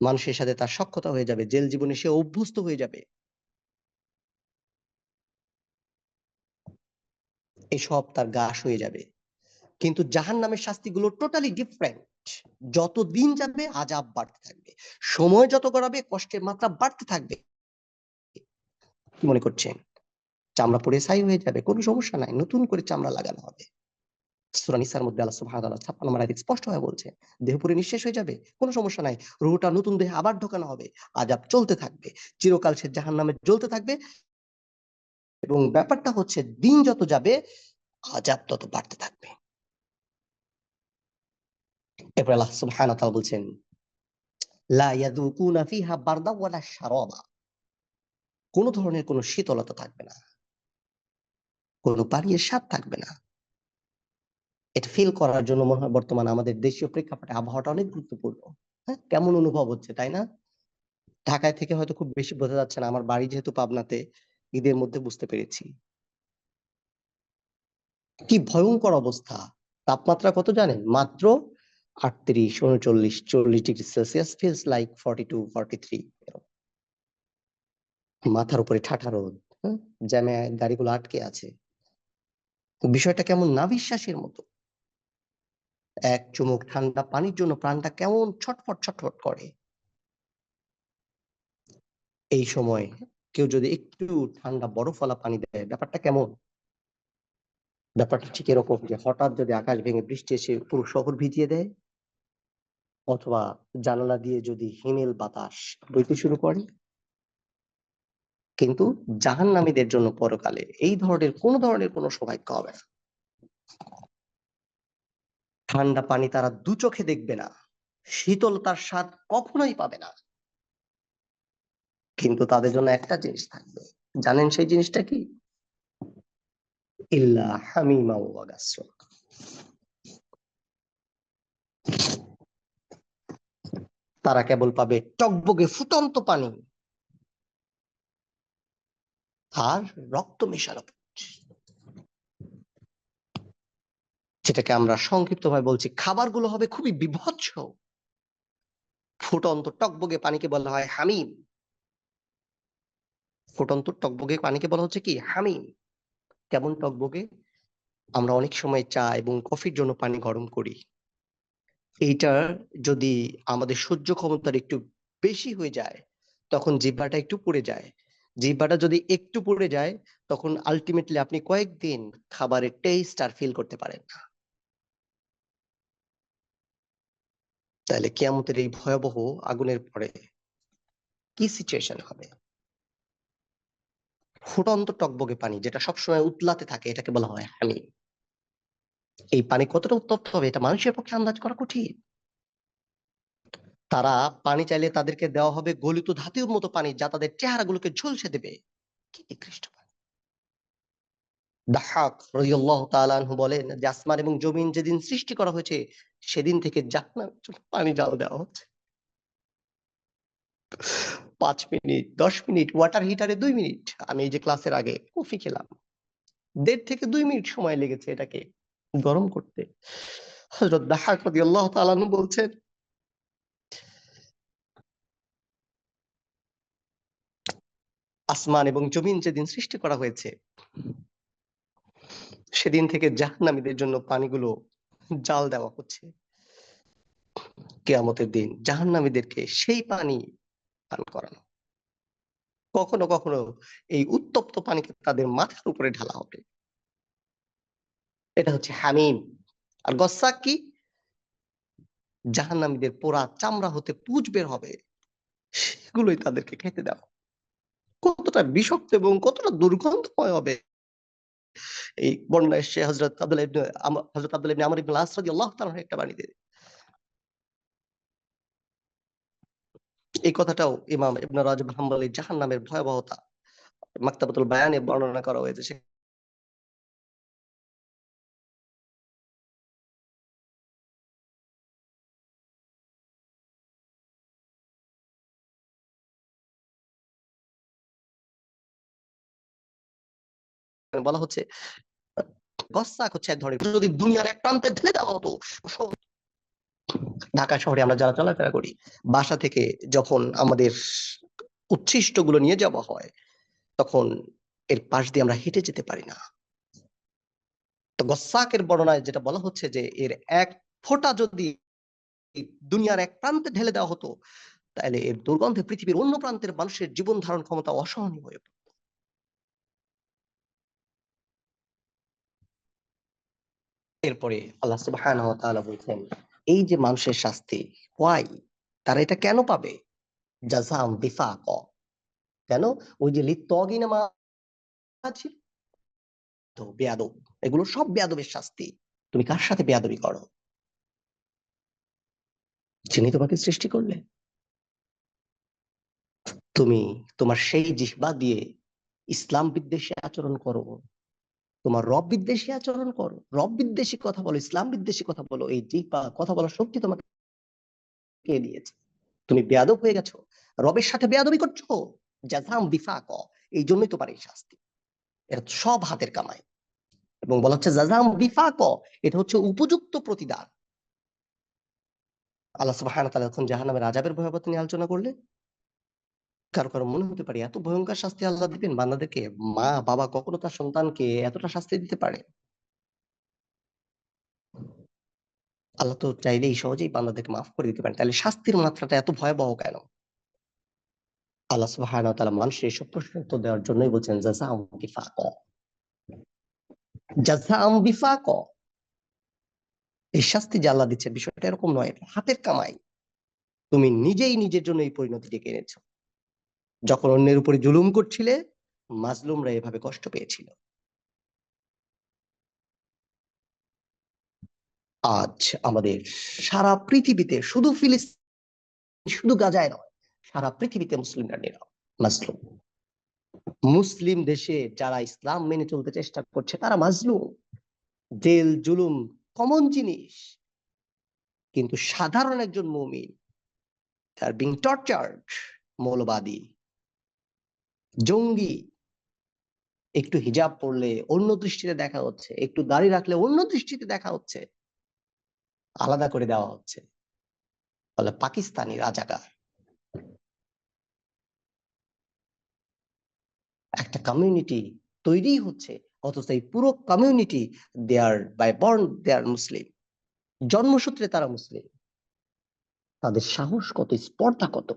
মানুষের সাথে তার সখ্যতা হয়ে যাবে, জেল জীবনে সে অভ্যস্ত হয়ে যাবে। এসব তার গাশ হয়ে যাবে। কিন্তু জাহান্নামের শাস্তিগুলো টোটালি ডিফারেন্ট। যত দিন যাবে আযাব বাড়তে থাকবে, সময় যত গড়াবে কষ্টের মাত্রা বাড়তে থাকবে। কি মনে করছেন? চামড়া পুড়ে ছাই হয়ে যাবে? কোনো সমস্যা নাই, নতুন করে চামড়া লাগানো হবে। সূরা নিসার মধ্যে আল্লাহ সুবহানাহু ওয়া তাআলা 56 নম্বর আয়াতে স্পষ্টভাবে বলছে, দেহ পুড়ে নিঃশেষ হয়ে যাবে, কোনো সমস্যা নাই, রূহটা নতুন দেহে আবার ঢোকানো হবে। আযাব চলতে থাকবে, চিরকাল সে জাহান্নামে জ্বলতে থাকবে। এবং ব্যাপারটা হচ্ছে দিন যত যাবে আযাব তত বাড়তে থাকবে। এরপর আল্লাহ সুবহানাহু ওয়া তাআলা বলছেন, লা ইয়াযুকুনা ফিহা বারদা ওয়ালা শারাবা, কোন ধরনের কোন শীতলতা থাকবে না, কোন পানীয়ের স্বাদ থাকবে না। এটা ফিল করার জন্য মনে হয় বর্তমানে আমাদের দেশীয় প্রেক্ষাপটে আবহাওয়াটা অনেক গুরুত্বপূর্ণ। হ্যাঁ, কেমন অনুভব হচ্ছে তাই না? ঢাকায় থেকে হয়তো খুব বেশি বোঝা যাচ্ছে না, আমার বাড়ি যেহেতু পাবনাতে, ঈদের মধ্যে বুঝতে পেরেছি কি ভয়ঙ্কর অবস্থা। তাপমাত্রা কত জানেন? মাত্র 38, 39, 40 ডিগ্রি সেলসিয়াস, ফিলস লাইক 42, 43। মাথার উপরে ঠাঠা রোদ, হ্যাঁ, জ্যামে গাড়িগুলো আটকে আছে। বিষয়টা কেমন নাভিশ্বাসের মতো। এক চুমুক ঠান্ডা পানির জন্য প্রাণটা কেমন ছটফট ছটফট করে। এই সময় কেউ যদি একটু ঠান্ডা বরফওয়ালা পানি দেয়, ব্যাপারটা কেমন? ব্যাপারটা ঠিক এরকম যে হঠাৎ যদি আকাশ ভেঙে বৃষ্টি এসে পুরো শহর ভিজিয়ে দেয়, অথবা জানালা দিয়ে যদি হিমেল বাতাস বইতে শুরু করে। কিন্তু জাহান্নামীদের জন্য পরকালে এই ধরনের কোনো সৌভাগ্য হবে না। ঠান্ডা পানি তারা দু চোখে দেখবে না, শীতলতার স্বাদ কখনোই পাবে না। কিন্তু তাদের জন্য একটা জিনিস থাকবে, জানেন সেই জিনিসটা কি? ইল্লা হামিমা ওয়া গাসসাক, তারা কেবল পাবে টকবগে ফুটন্ত পানি আর রক্ত মেশানো, যেটাকে আমরা সংক্ষিপ্ত ভাবে বলছি, খাবারগুলো হবে খুবই বিভৎস। ফুটন্ত টকবগে পানিকে বলা হয় হামিম। ফুটন্ত টকবগে পানিকে বলা হচ্ছে কি? হামিম। কেমন টকবগে? আমরা অনেক সময় চা এবং কফির জন্য পানি গরম করি, এইটা যদি আমাদের সহ্য ক্ষমতার একটু বেশি হয়ে যায়, তখন জিহ্বাটা একটু পুড়ে যায়। জিহ্বাটা যদি একটু পড়ে যায় তখন আলটিমেটলি আপনি কয়েকদিন খাবারের টেস্ট আর ফিল করতে পারেন না। তাহলে কিয়ামতের এই ভয়াবহ আগুনের পরে কি সিচুয়েশন হবে? ফুটন্ত টকবগে পানি যেটা সবসময় উতলাতে থাকে এটাকে বলা হয় হামিম। এই পানি কতটা উত্তপ্ত হবে এটা মানুষের পক্ষে আন্দাজ করা কঠিন। তারা পানি চাইলে তাদেরকে দেওয়া হবে গলিত ধাতুর মতো পানি যা তাদের চেহারাগুলোকে ঝলসে দেবে। কি নিকৃষ্ট পানি! দাহাক রাদিয়াল্লাহু তাআলা আনহু বলেন যে আসমান এবং জমিন যেদিন সৃষ্টি করা হয়েছে সেদিন থেকে জাহান্নামের জন্য পানি জ্বাল দেওয়া হচ্ছে। 5 মিনিট 10 মিনিট ওয়াটার হিটারে 2 মিনিট। আমি এই যে ক্লাসের আগে কফি খেলাম, 1.5 থেকে 2 মিনিট সময় লেগেছে এটাকে গরম করতে। হযরত দাহাক রাদিয়াল্লাহু তাআলা আনহু বলছেন আসমান এবং জমিন যেদিন সৃষ্টি করা হয়েছে সেদিন থেকে জাহান্নামীদের জন্য পানিগুলো জাল দেওয়া হচ্ছে। কিয়ামতের দিন জাহান্নামীদেরকে সেই পানি পান করানো। কখনো কখনো এই উত্তপ্ত পানিকে তাদের মাথার উপরে ঢালা হবে। এটা হচ্ছে হামিম। আর গসাক কি? জাহান্নামীদের পোড়া চামড়া হতে পুঁজ বের হবে, সেগুলোই তাদেরকে খেতে দাও। কতটা বিষাক্ত এবং কতটা দুর্গন্ধময় হবে! এই বর্ণনা এসেছে হযরত আব্দুল্লাহ ইবনে আমর ইবনে আস রাদিয়াল্লাহু তাআলার একটা বাণীতে। এই কথাটাও ইমাম ইবনে রাজব হাম্বলী জাহান্নামের ভয়াবহতা মাকতাবাতুল বায়ানে বর্ণনা করা হয়েছে। সেখানে বলা হচ্ছে গসসাক হচ্ছে এক ধরনের যদি দুনিয়ার এক প্রান্তে ঢেলে দেওয়া হতো। ঢাকা শহরে আমরা যারা চলাফেরা করি বাসা থেকে যখন আমাদের উচ্ছিষ্ট গুলো নিয়ে যাওয়া হয় তখন এর পাশ দিয়ে আমরা হেঁটে যেতে পারি না। তো গসসাকের বর্ণনায় যেটা বলা হচ্ছে যে এর এক ফোঁটা যদি দুনিয়ার এক প্রান্তে ঢেলে দেওয়া হতো তাহলে এর দুর্গন্ধে পৃথিবীর অন্য প্রান্তের মানুষের জীবন ধারণ ক্ষমতা অসহনীয় হয়ে উঠত। এরপরে আল্লাহ সুবহানাহু ওয়া তাআলা বলছেন এই যে মানুষের শাস্তি ওয়াই তারা এটা কেন পাবে? জাযাম বিফাক। কেন? ওই যে লিত্তগিনা মা ছিল তো বেয়াদব, এগুলো সব বেয়াদবের শাস্তি। তুমি কার সাথে বেয়াদবি করো? যিনি তোমাকে সৃষ্টি করলে। তুমি তোমার সেই জিহ্বা দিয়ে ইসলাম বিদ্বেষী আচরণ করো, তোমার রব বিদ্বেষী আচরণ করো, রব বিদ্বেষী কথা বলো, ইসলাম বিদ্বেষী কথা বলো। এই জিহ্বা কথা বলার শক্তি তোমাকে কে দিয়েছে? তুমি বেয়াদব হয়ে গেছো, রবের সাথে বেয়াদবি করছো। জাযাম বিফাক। এই জন্যই তোমার এই শাস্তি। এটা সব হাতের কামাই। এবং বলা হচ্ছে জাযাম বিফাক, এটা হচ্ছে উপযুক্ত প্রতিদান। আল্লাহ সুবহানাহু ওয়া তাআলা যখন জাহান্নামের আযাবের ভয়াবহতা নিয়ে আলোচনা করলেন কারো কারো মনে হতে পারে এত ভয়ঙ্কর শাস্তি আল্লাহ দিবেন বান্দাদেরকে? মা বাবা কখনো তার সন্তানকে এতটা শাস্তি দিতে পারে? আল্লাহ তো চাইলেই সহজেই বান্দাদেরকে মাফ করে দিতে পারেন, তাহলে শাস্তির মাত্রাটা এত ভয়াবহ কেন? আল্লাহ সুবহানাহু ওয়া তাআলা মানুষের এসব প্রশ্নের উত্তর দেওয়ার জন্যই বলছেন জাযাম বিফাক। জাযাম বিফাক। এই শাস্তি যে আল্লাহ দিচ্ছে বিষয়টা এরকম নয়, এটা হাতের কামাই। তুমি নিজেই নিজের জন্য এই পরিণতি ডেকে এনেছো। যখন অন্যের উপরে জুলুম করছিলে মাজলুমরা এভাবে কষ্ট পেয়েছিল। আজ আমাদের সারা পৃথিবীতে শুধু ফিলিস্তিন শুধু গাজায় নয় সারা পৃথিবীতে মুসলিমরা নীরব মাজলুম। মুসলিম দেশে যারা ইসলাম মেনে চলতে চেষ্টা করছে তারা মাজলুম। জেল জুলুম কমন জিনিস, কিন্তু সাধারণ একজন মুমিন তার বিং টর্চার্ড, মৌলবাদী, জঙ্গি, একটু হিজাব পড়লে অন্য দৃষ্টিতে দেখা হচ্ছে, একটু দাড়ি রাখলে অন্য দৃষ্টিতে দেখা হচ্ছে, আলাদা করে দেওয়া হচ্ছে, বলে পাকিস্তানি রাজাকার। একটা কমিউনিটি তৈরি হচ্ছে অথচ এই পুরো community they are by born they are Muslim, জন্মসূত্রে তারা মুসলিম। তাদের সাহস কত, স্পর্ধা কত!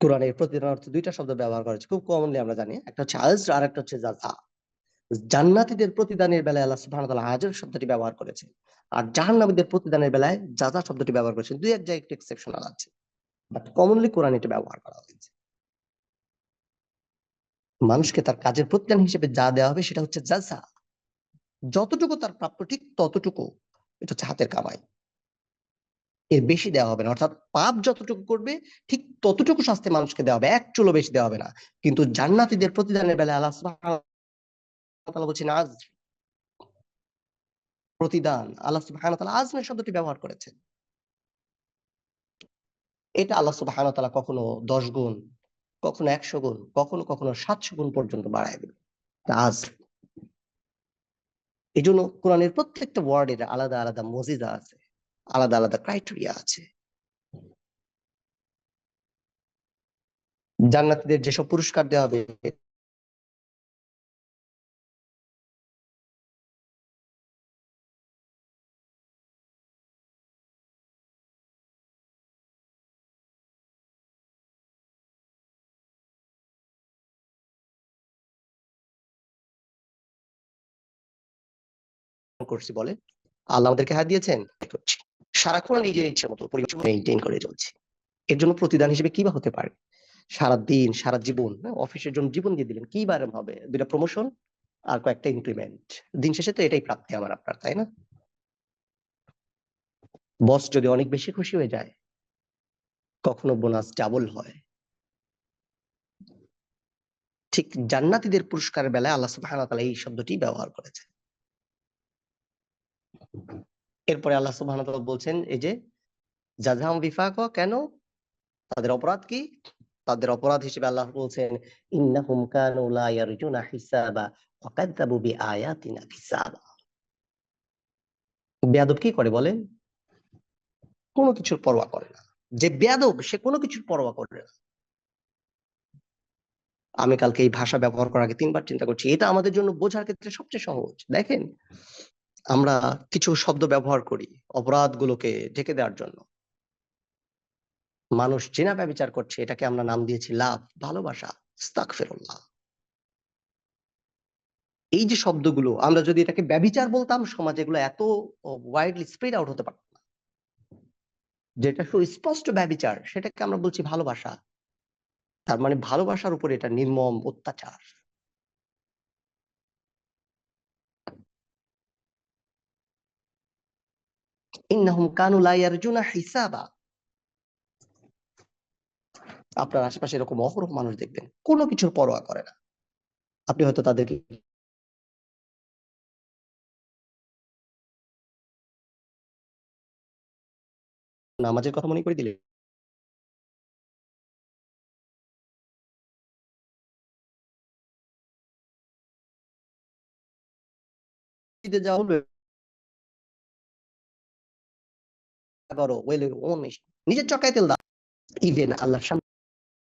কোরআনের প্রতিদান অর্থে দুইটা শব্দ ব্যবহার করা হয়েছে, খুব কমনলি আমরা জানি। একটা হচ্ছে আজর আর একটা হচ্ছে জাযা। জান্নাতীদের প্রতিদানের বেলায় আল্লাহ সুবহানাহু ওয়া তাআলা আজর শব্দটি ব্যবহার করেছেন, আর জাহান্নামীদের প্রতিদানের বেলায় জাযা শব্দটি ব্যবহার করেছেন। দুই এক জায়গায় একটু এক্সেপশনাল আছে, বাট কমনলি কোরআন এটা ব্যবহার করা হয়েছে। মানুষকে তার কাজের প্রতিদান হিসেবে যা দেওয়া হবে সেটা হচ্ছে জাযা। যতটুকু তার প্রাপ্য ঠিক ততটুকু, এটা হচ্ছে হাতের কামাই। এর বেশি দেওয়া হবে না, অর্থাৎ পাপ যতটুকু করবে ঠিক ততটুকু শাস্তি মানুষকে দেওয়া হবে, এক চুলো বেশি দেওয়া হবে না। কিন্তু জান্নাতীদের প্রতিদানের বেলায় আল্লাহ সুবহানাহু ওয়া তাআলা বলছেন আজ, প্রতিদান আল্লাহ সুবহানাহু ওয়া তাআলা আজমের শব্দটি ব্যবহার করেছেন। এটা আল্লাহ সুবহানাহু ওয়া তাআলা কখনো 10 গুণ, কখনো 100 গুণ, কখনো কখনো 700 গুণ পর্যন্ত বাড়ায় দেবে। আজ এই জন্য কোরআনের প্রত্যেকটা ওয়ার্ডের আলাদা আলাদা মজিজা আছে, আলাদা আলাদা ক্রাইটেরিয়া আছে। জান্নাতীদের যেসব পুরস্কার দেওয়া হবে করছি বলে, আল্লাহ আমাদেরকে হাত দিয়েছেন করছি, সারাক্ষণ নিজের ইচ্ছে মতো পরিবেশ মেনটেন করে চলছি। এর জন্য প্রতিদান হিসেবে কি বা হতে পারে? সারা দিন সারা জীবন অফিসের জন্য জীবন দিয়ে দিলেন, কি বারে হবে? দুইটা প্রমোশন আর কয়েকটা ইনক্রিমেন্ট। দিন শেষে তো এটাই প্রাপ্তি আমার আপনার, তাই না? বস যদি অনেক বেশি খুশি হয়ে যায়, কখনো বোনাস ডাবল হয়। ঠিক জান্নাতীদের পুরস্কারের বেলায় আল্লাহ সুবহানাহু ওয়া তাআলা এই শব্দটি ব্যবহার করেছে। এরপরে আল্লাহ সুবহানাহু ওয়া তাআলা বলছেন, এই যে জাযাম বিফাকা, কেন? তাদের অপরাধ কি? তাদের অপরাধ হিসেবে আল্লাহ বলছেন, ইন্নাহুম কানু লা ইয়ারজুনা হিসাবা ওয়া কাযযাবু বিআয়াতিনা কিযাবা। বেয়াদব কি করে বলেন? কোনো কিছুর পরোয়া করে না। যে বেয়াদব সে কোনো কিছুর পরোয়া করে না। আমি কালকে এই ভাষা ব্যবহার করার আগে 3 বার চিন্তা করছি। এটা আমাদের জন্য বোঝার ক্ষেত্রে সবচেয়ে সহজ। দেখেন, আমরা কিছু শব্দ ব্যবহার করি অপরাধগুলোকে ঢেকে দেওয়ার জন্য। মানুষ জিনা ব্যভিচার করছে, এটাকে আমরা নাম দিয়েছি লাভ, ভালোবাসা, আস্তাগফিরুল্লাহ। এই যে শব্দগুলো, আমরা যদি এটাকে ব্যভিচার বলতাম, সমাজে এগুলো এত ওয়াইডলি স্প্রেড আউট হতে পারত না। যেটা সুস্পষ্ট ব্যভিচার, সেটাকে আমরা বলছি ভালোবাসা। তার মানে ভালোবাসার উপর এটা নির্মম অত্যাচার। ইন্নাহুম কানু লা ইয়ারজুনা হিসাবা। আপনার আশেপাশে এরকম অহরহ মানুষ দেখবেন, কোনো কিছুর পরোয়া করে না। আপনি হয়তো তাদেরকে নামাজের কথা মনে করে দিলেন, ঈদে যা বলবে করো, ওয়েল ওন, নিজের চকায় তেল দাও। ইভেন আল্লাহর সামনে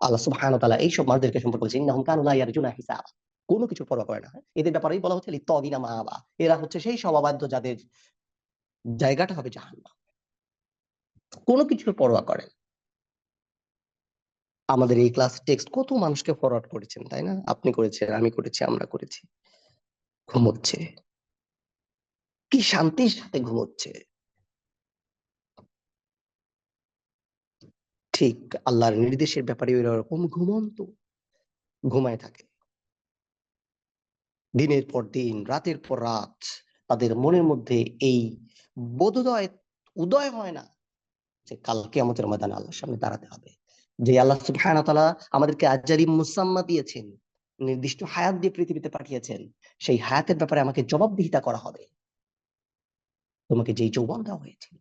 আল্লাহ সুবহানাহু ওয়া তাআলা এইসব মানুষদেরকে সম্পর্কে বলছেন, ইন্নাহুম কানু লা ইয়ারজুনা হিসাবা। কোনো কিছুর পরোয়া করে না। এদের ব্যাপারেই বলা হচ্ছে লিত্তাগিনা মাআবা। এরা হচ্ছে সেই সব অবাধ্য যাদের জায়গাটা হবে জাহান্নাম। কোনো কিছুর পরোয়া করে না। আমাদের এই ক্লাস টেক্সট কত মানুষকে ফরওয়ার্ড করেছেন, তাই না? আপনি করেছেন, আমি করেছি, আমরা করেছি। ঘুমোচ্ছে, কি শান্তির সাথে ঘুমোচ্ছে। ঠিক আল্লাহর নির্দেশের ব্যাপারে এরকম ঘুমন্ত ঘুমায় থাকে দিনের পর দিন, রাতের পর রাত। তাদের মনের মধ্যে এই বোধোদয় উদয় হয় না যে কাল কিয়ামতের ময়দানে আল্লাহর সামনে দাঁড়াতে হবে। যে আল্লাহ সুবহানাহু ওয়া তাআলা আমাদেরকে আজালি মুসাম্মা দিয়েছেন, নির্দিষ্ট হায়াত দিয়ে পৃথিবীতে পাঠিয়েছেন, সেই হায়াতের ব্যাপারে আমাকে জবাবদিহিতা করা হবে। তোমাকে যেই যৌবন দেওয়া হয়েছিল,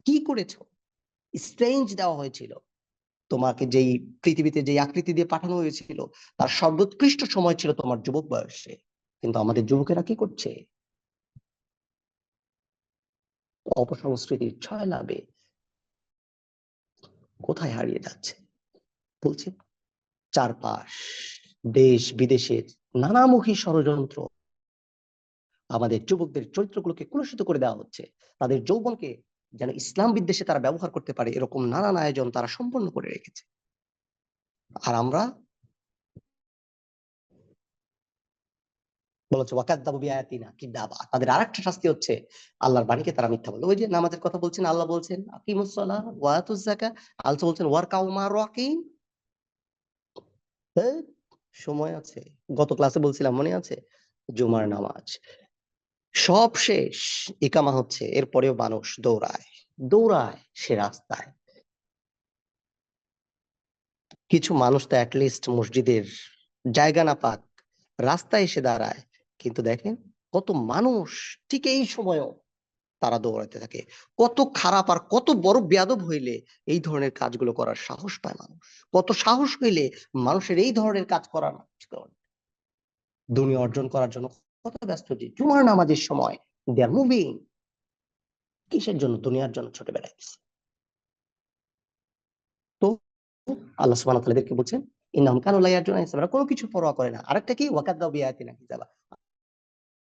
কি করেছো? স্ট্রেঞ্জ দেওয়া হয়েছিল। তোমাকে যেই পৃথিবীতে যেই আকৃতি দিয়ে পাঠানো হয়েছিল, তার সর্বোৎকৃষ্ট সময় ছিল তোমার যুবক বয়সে। কিন্তু আমাদের যুবকেরা কি করছে? অপসংস্কৃতির ছয় লাভে কোথায় হারিয়ে যাচ্ছে? বলছি, চারপাশ দেশ বিদেশের নানামুখী ষড়যন্ত্র আমাদের যুবকদের চরিত্রগুলোকে কলুষিত করে দেওয়া হচ্ছে। তাদের যৌবনকে যেন ইসলাম বিদ্বেষে তারা ব্যবহার করতে পারে, এরকম নানান আয়োজন তারা সম্পন্ন করে রেখেছে। আর আমরা বলেছে ওয়াকাদ্দাবু বিআয়াতিনা কিদাবা, তাদের আরেকটা শাস্তি হচ্ছে আল্লাহর বাণীকে তারা মিথ্যা বলে। ওই যে নামাজের কথা বলছেন, আল্লাহ বলছেন আকিমুস সালাহ ওয়া আতুজ যাকাত, আল্লাহ বলছেন ওয়ারকাউ মা রাকিন। সময় আছে, গত ক্লাসে বলছিলাম মনে আছে, জুমার নামাজ সব শেষ, ইকামা হচ্ছে, এরপরেও মানুষ দৌড়ায় দৌড়ায় সে রাস্তায়। কিছু মানুষ তো অ্যাটলিস্ট মসজিদের জায়গা না পাক, রাস্তায় এসে দাঁড়ায়, কিন্তু দেখেন কত মানুষ ঠিক এই সময়ও তারা দৌড়াতে থাকে। কত খারাপ আর কত বড় বেয়াদব হইলে এই ধরনের কাজগুলো করার সাহস পায় মানুষ, কত সাহস হইলে মানুষের এই ধরনের কাজ করার দুনিয়া অর্জন করার জন্য কত ব্যস্ত। যে জুমার নামাজের সময় দে আর মুভিং, কিসের জন্য? দুনিয়ার জন্য ছোট বেড়াইতেছে। তো আল্লাহ সুবহানাহু ওয়া তাআলা এদেরকে বলছেন ইন্নাহুম কানু লা ইয়ারজুনা হিসাবা, কোনো কিছু পরোয়া করে না। আরেকটা কি ওয়াকাদ্দাবু বিআয়াতিনা কিযাবা,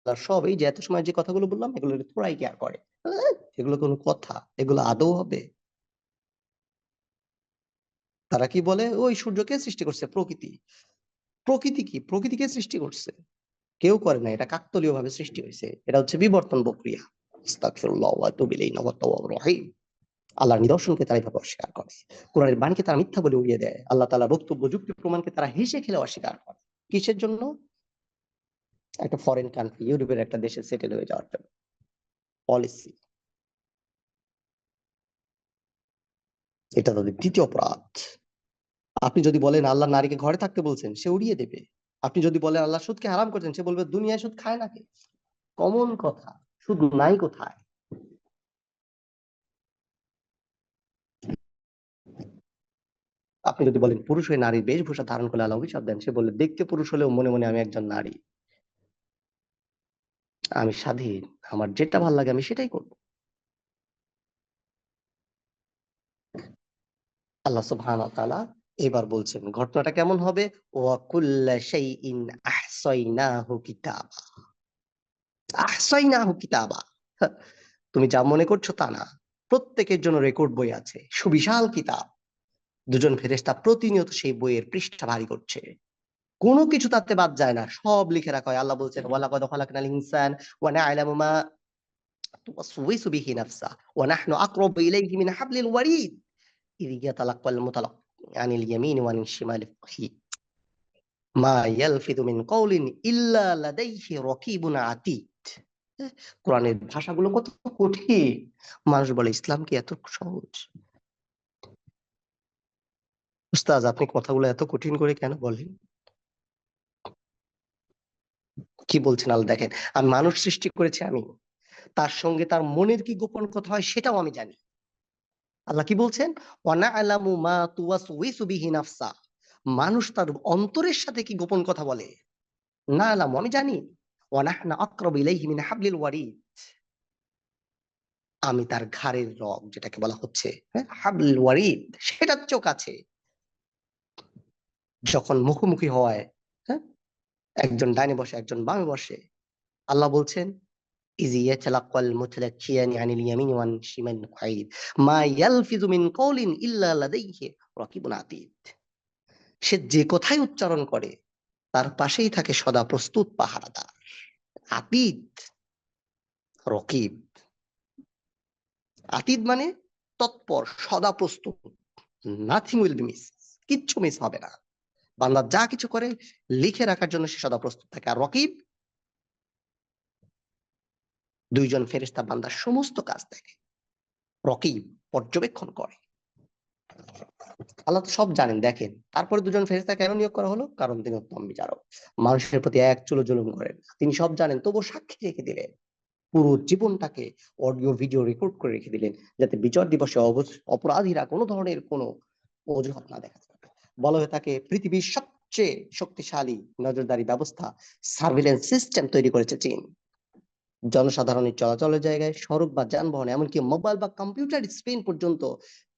আর সব এই যে এত সময় যে কথাগুলো বললাম এগুলো পুরাই কেয়ার করে। এগুলো কোনো কথা? এগুলো আদৌ হবে? তারা কি বলে ওই সূর্যকে সৃষ্টি করছে প্রকৃতি। প্রকৃতি কি? প্রকৃতিকে সৃষ্টি করছে? কেউ করে না, এটা কাকতালীয় ভাবে সৃষ্টি হয়েছে, এটা হচ্ছে বিবর্তন প্রক্রিয়া। আস্তাগফিরুল্লাহ ওয়া আতুবু ইলাইহি ওয়া তাওয়াবুর রহিম। আল্লাহর নিদর্শনকে তারা এভাবে অস্বীকার করে, কোরআনের বাণীকে তারা মিথ্যা বলে উড়িয়ে দেয়, আল্লাহ তাআলার বক্তব্য যুক্তি প্রমাণকে তারা হেসে খেলে অস্বীকার করে। কিসের জন্য? একটা ফরেন কান্ট্রি, ইউরোপের একটা দেশে সেটেল হয়ে যাওয়ার জন্য। পলিসি, এটা তাদের দ্বিতীয় অপরাধ। আপনি যদি বলেন আল্লাহ নারীকে ঘরে থাকতে বলছেন, সে উড়িয়ে দেবে। আপনি যদি বলেন আল্লাহ সুদকে হারাম করেছেন, সে বলবে দুনিয়ায় সুদ খায় নাকি। কমন কথা, সুদ নাই কোথায়? আপনি যদি বলেন পুরুষ হয়ে নারীর বেশভূষা ধারণ করলে আল্লাহ অভিশাপ দেন, সে বলবে দেখতে পুরুষ হলেও মনে মনে আমি একজন নারী, আমি স্বাধীন, আমার যেটা ভালো লাগে আমি সেটাই করব। আল্লাহ সুবহানাহু ওয়া তাআলা এবার বলছেন ঘটনাটা কেমন হবে, ওয়া কুল্লা শাইইন আহসাইনাহু কিতাবা। আহসাইনাহু কিতাবা, তুমি যা মনে করছো তা না, প্রত্যেকের জন্য রেকর্ড বই আছে, সুবিশাল কিতাব। দুজন ফেরেশতা প্রতিনিয়ত সেই বইয়ের পৃষ্ঠা ভারী করছে, কোনো কিছু তাতে বাদ যায় না, সব লিখে রাখা হয়। আল্লাহ বলছেন ওয়ালাকাদ খালাকনাল ইনসান ওয়া না'লামু মা তুওয়াসওয়িসু বিহি নাফসা ওয়া নাহনু আকরাবু ইলাইহি মিন হাবলিল ওয়ারিদ ইয ইয়াতালাক্কাল আনিল ইয়ামিনি ওয়া আনিশ শিমালি কাঈদ মা ইয়ালফিযু মিন কাওলিন ইল্লা লাদাইহি রাকীবুন আতীদ। কোরআনের ভাষাগুলো কত কঠিন। মানুষ বলে ইসলাম কি এত সহজ? উস্তাজ আপনি কথাগুলো এত কঠিন করে কেন বলেন? কি বলছেন আল্লাহ? দেখেন, আমি মানুষ সৃষ্টি করেছি, আমি তার সঙ্গে তার মনের কি গোপন কথা হয় সেটাও আমি জানি। আল্লাহ কি বলছেন? ওয়ানা'লামু মা তুওয়াসওয়িসু বিহি নাফসা, মানুষ তার অন্তরের সাথে কি গোপন কথা বলে, না আলামু, আমি জানি। ওয়ানাহনু আকরাবু ইলাইহি মিন হাবলিল ওয়ারিদ, আমি তার ঘাড়ের রগ যেটাকে বলা হচ্ছে, হ্যাঁ, হাবলুল ওয়ারিদ, সেটার চোখ আছে। যখন মুখোমুখি হয়, হ্যাঁ, একজন ডাইনে বসে একজন বামে বসে, আল্লাহ বলছেন ইয ইয়াতালাক্কাল মুতালাক্কিয়ানি আনিল ইয়ামিনি ওয়ান শিমালি কাঈদ মা ইয়ালফিযু মিন কাওলিন ইল্লা লাদাইহি রাকিবুন আতীদ। সে যে কথাই উচ্চারণ করে তার পাশেই থাকে সদা প্রস্তুত পাহারাদার। আতীদ, রকিব। আতীদ মানে তৎপর, সদা প্রস্তুত, নাথিং উইল বি মিস, কিচ্ছু মিস হবে না। বান্দা যা কিছু করে লিখে রাখার জন্য সে সদা প্রস্তুত থাকে। আর রকিব, দুইজন ফেরেশতা বান্দার সমস্ত কাজ দেখে। রকিব পর্যবেক্ষণ করে। আল্লাহ তো সব জানেন, দেখেন। তারপরে দুজন ফেরেশতা কেন নিয়োগ করা হলো? কারণ তিনি উত্তম বিচারক, মানুষের প্রতি এক চুলো জুলুম করেন না। তিনি সব জানেন, তবুও সাক্ষী রেখে দিলেন, পুরো জীবনটাকে অডিও ভিডিও রেকর্ড করে রেখে দিলেন, যাতে বিচার দিবসে অপরাধীরা কোনো ধরনের কোনো অজুহাত না দেখাতে পারে। বলা হয়ে থাকে পৃথিবীর সবচেয়ে শক্তিশালী নজরদারি ব্যবস্থা, সার্ভিলেন্স সিস্টেম তৈরি করেছে চীন। জনসাধারণের চলাচলের জায়গায়, সড়ক বা যানবাহন, এমনকি মোবাইল বা কম্পিউটার স্ক্রিন পর্যন্ত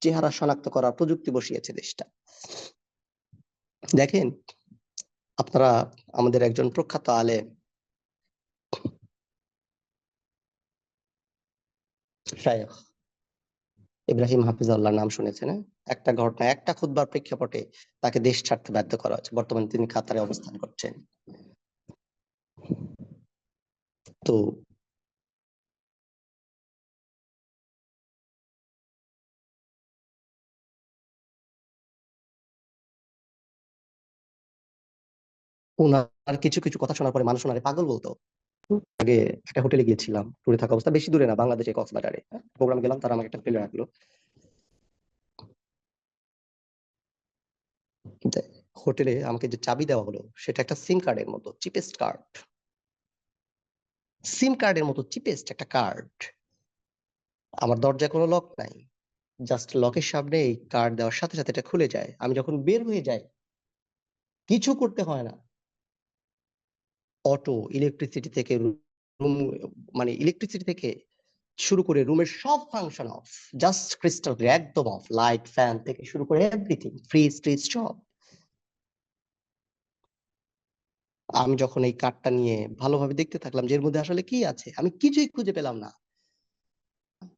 চেহারা শনাক্ত করার প্রযুক্তি বসিয়েছে দেশটা। দেখেন, আপনারা, আমাদের একজন প্রখ্যাত আলেম শায়খ ইব্রাহিম হাফিজাল্লাহর নাম শুনেছেন? একটা ঘটনা, একটা খুতবার প্রেক্ষাপটে তাকে দেশ ছাড়তে বাধ্য করা হচ্ছে। বর্তমানে তিনি কাতারে অবস্থান করছেন। তো ওনার কিছু কিছু কথা শোনার পরে মানুষ ওনারে পাগল বলতো। আগে একটা হোটেলে গিয়েছিলাম ট্যুরে থাকা অবস্থা, বেশি দূরে না, বাংলাদেশে কক্সবাজারে প্রোগ্রাম গেলাম, তারা আমাকে একটা হোটেলে রাখলো। হোটেলে আমাকে যে চাবি দেওয়া হলো সেটা একটা সিম কার্ডের মতো চিপেস্ট কার্ড, সিম কার্ডের মতো চিপেস্ট একটা কার্ড। আমার দরজায় কোনো লক নাই, জাস্ট লকের সামনে এই কার্ড দেওয়ার সাথে সাথে এটা খুলে যায়। আমি যখন বের হয়ে যাই কিছু করতে হয় না, অটো, ইলেকট্রিসিটি থেকে রুম, মানে ইলেকট্রিসিটি থেকে শুরু করে রুমের সব function of, just crystal clear, একদম অফ, লাইট ফ্যান থেকে শুরু করে এভরিথিং, ফ্রিজ ট্রিজ সব। আমি যখন এই কার্ডটা নিয়ে ভালোভাবে দেখতে থাকলাম যে এর মধ্যে আসলে কি আছে, আমি কিছুই খুঁজে পেলাম না।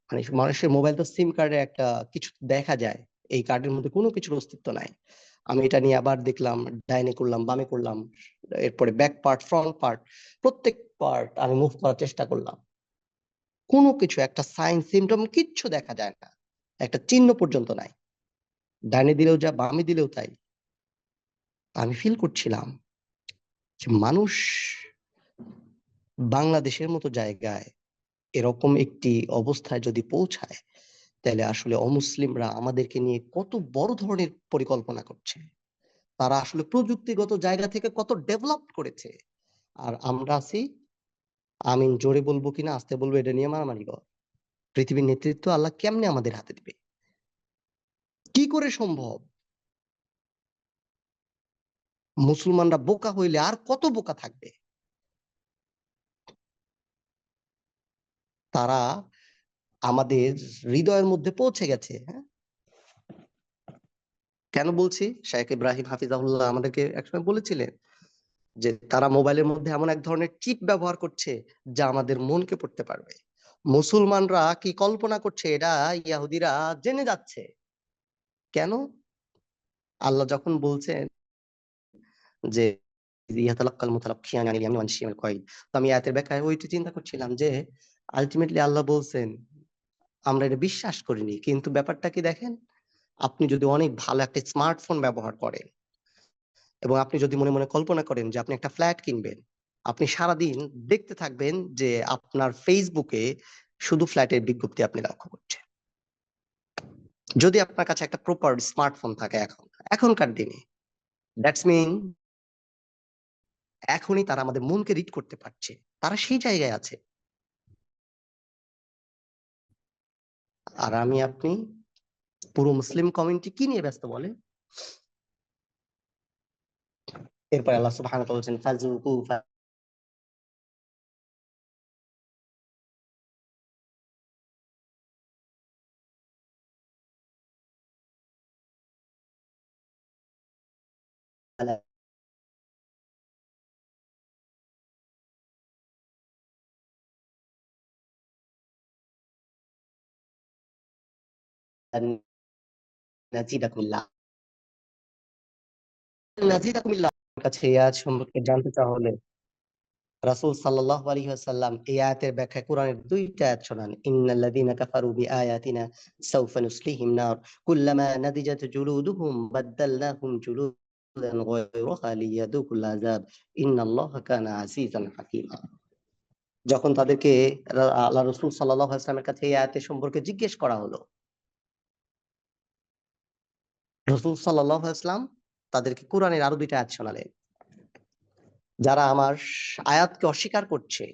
মানে মানুষের মোবাইল তো সিম কার্ডে একটা কিছু দেখা যায়, এই কার্ডের মধ্যে কোনো কিছুর অস্তিত্ব নাই। আমি এটা নিয়ে আবার দেখলাম, ডাইনে করলাম, বামে করলাম, এরপরে ব্যাক পার্ট, ফ্রন্ট পার্ট, প্রত্যেক পার্ট আমি মুভ করার চেষ্টা করলাম। কোনো কিছু, একটা সাইন সিমটম কিচ্ছু দেখা যায় না, একটা চিহ্ন পর্যন্ত নাই। ডাইনে দিলেও যা, বামে দিলেও তাই। আমি ফিল করছিলাম যে মানুষ বাংলাদেশের মতো জায়গায় এরকম একটি অবস্থায় যদি পৌঁছায়, তাহলে আসলে অমুসলিমরা আমাদেরকে নিয়ে কত বড় ধরনের পরিকল্পনা করছে, তারা আসলে প্রযুক্তিগত জায়গা থেকে কত ডেভেলপ করেছে। আর আমরা আছি, আমিন জোরে বলবো কিনা আস্তে বলবো এটা নিয়ে মারামারি কর। পৃথিবীর নেতৃত্ব আল্লাহ কেমনে আমাদের হাতে দিবে, কি করে সম্ভব? মুসলমানরা বোকা হইলে আর কত বোকা থাকবে? তারা আমাদের হৃদয়ের মধ্যে পৌঁছে গেছে। হ্যাঁ, কেন বলছি? শাইখ ইব্রাহিম হাফিজাহুল্লাহ আমাদেরকে একসময় বলেছিলেন যে তারা মোবাইলের মধ্যে এমন এক ধরনের চিপ ব্যবহার করছে যা আমাদের মনকে পড়তে পারবে। মুসলমানরা কি কল্পনা করছে এটা ইহুদিরা জেনে যাচ্ছে। কেন? আল্লাহ যখন বলছেন যে ইয়াতালাক্কাল মুতালাক্কিয়ান আনিল ইয়ামিনি ওয়ান শিমাল কয়িদ, তো আমি আয়াতের ব্যাখ্যায় ওইটি চিন্তা করছিলাম যে আলটিমেটলি আল্লাহ বলছেন আমরা এটা বিশ্বাস করিনি, কিন্তু ব্যাপারটা কি দেখেন, আপনি যদি অনেক ভালো একটা স্মার্টফোন ব্যবহার করেন এবং আপনি যদি মনে মনে কল্পনা করেন যে আপনি একটা ফ্ল্যাট কিনবেন, আপনি সারাদিন দেখতে থাকবেন যে আপনার ফেসবুকে শুধু ফ্ল্যাটের বিজ্ঞপ্তি আপনি লক্ষ্য করছেন। যদি আপনার কাছে একটা প্রপার স্মার্টফোন থাকে এখনকার দিনে, দ্যাটস মিন এখনই তারা আমাদের মনকে রিড করতে পারছে, তারা সেই জায়গায় আছে। আর আমি আপনি পুরো মুসলিম কমিউনিটি কি নিয়ে ব্যস্ত বলেন? এরপর আল্লাহ সুবহানাহু ওয়া তাআলা বলেন ফাযুকু ফালা নাজিদাকুমিল্লাহ নাজিদাকুমিল্লাহ। কাছে এই আয়াত সম্পর্কে জানতে চাওয়া রাসূল সাল্লাল্লাহু আলাইহি ওয়াসাল্লাম এই আয়াতের ব্যাখ্যায় কোরআনের দুইটা আয়াত শোনান। ইন্নাল্লাযীনা কাফারু বিআয়াতিনা সাউফা নুসলিহিম নার কুল্লামা নাদিজাত জুলুদুহুম বাদদালনাহুম জুলুদান গায়রাহা লিয়াযুকুল আযাব ইন্নাল্লাহা কানা আজিজান হাকীমা। যখন তাদেরকে আল্লাহ রাসূল সাল্লাল্লাহু আলাইহি ওয়াসাল্লামের কাছে এই আয়াতের সম্পর্কে জিজ্ঞেস করা হলো, রাসূল সাল্লাল্লাহু আলাইহি ওয়াসাল্লাম তাদেরকে কোরআনের আরো দুইটা আয়াত শোনালেন। যারা আমার আয়াতকে অস্বীকার করছে,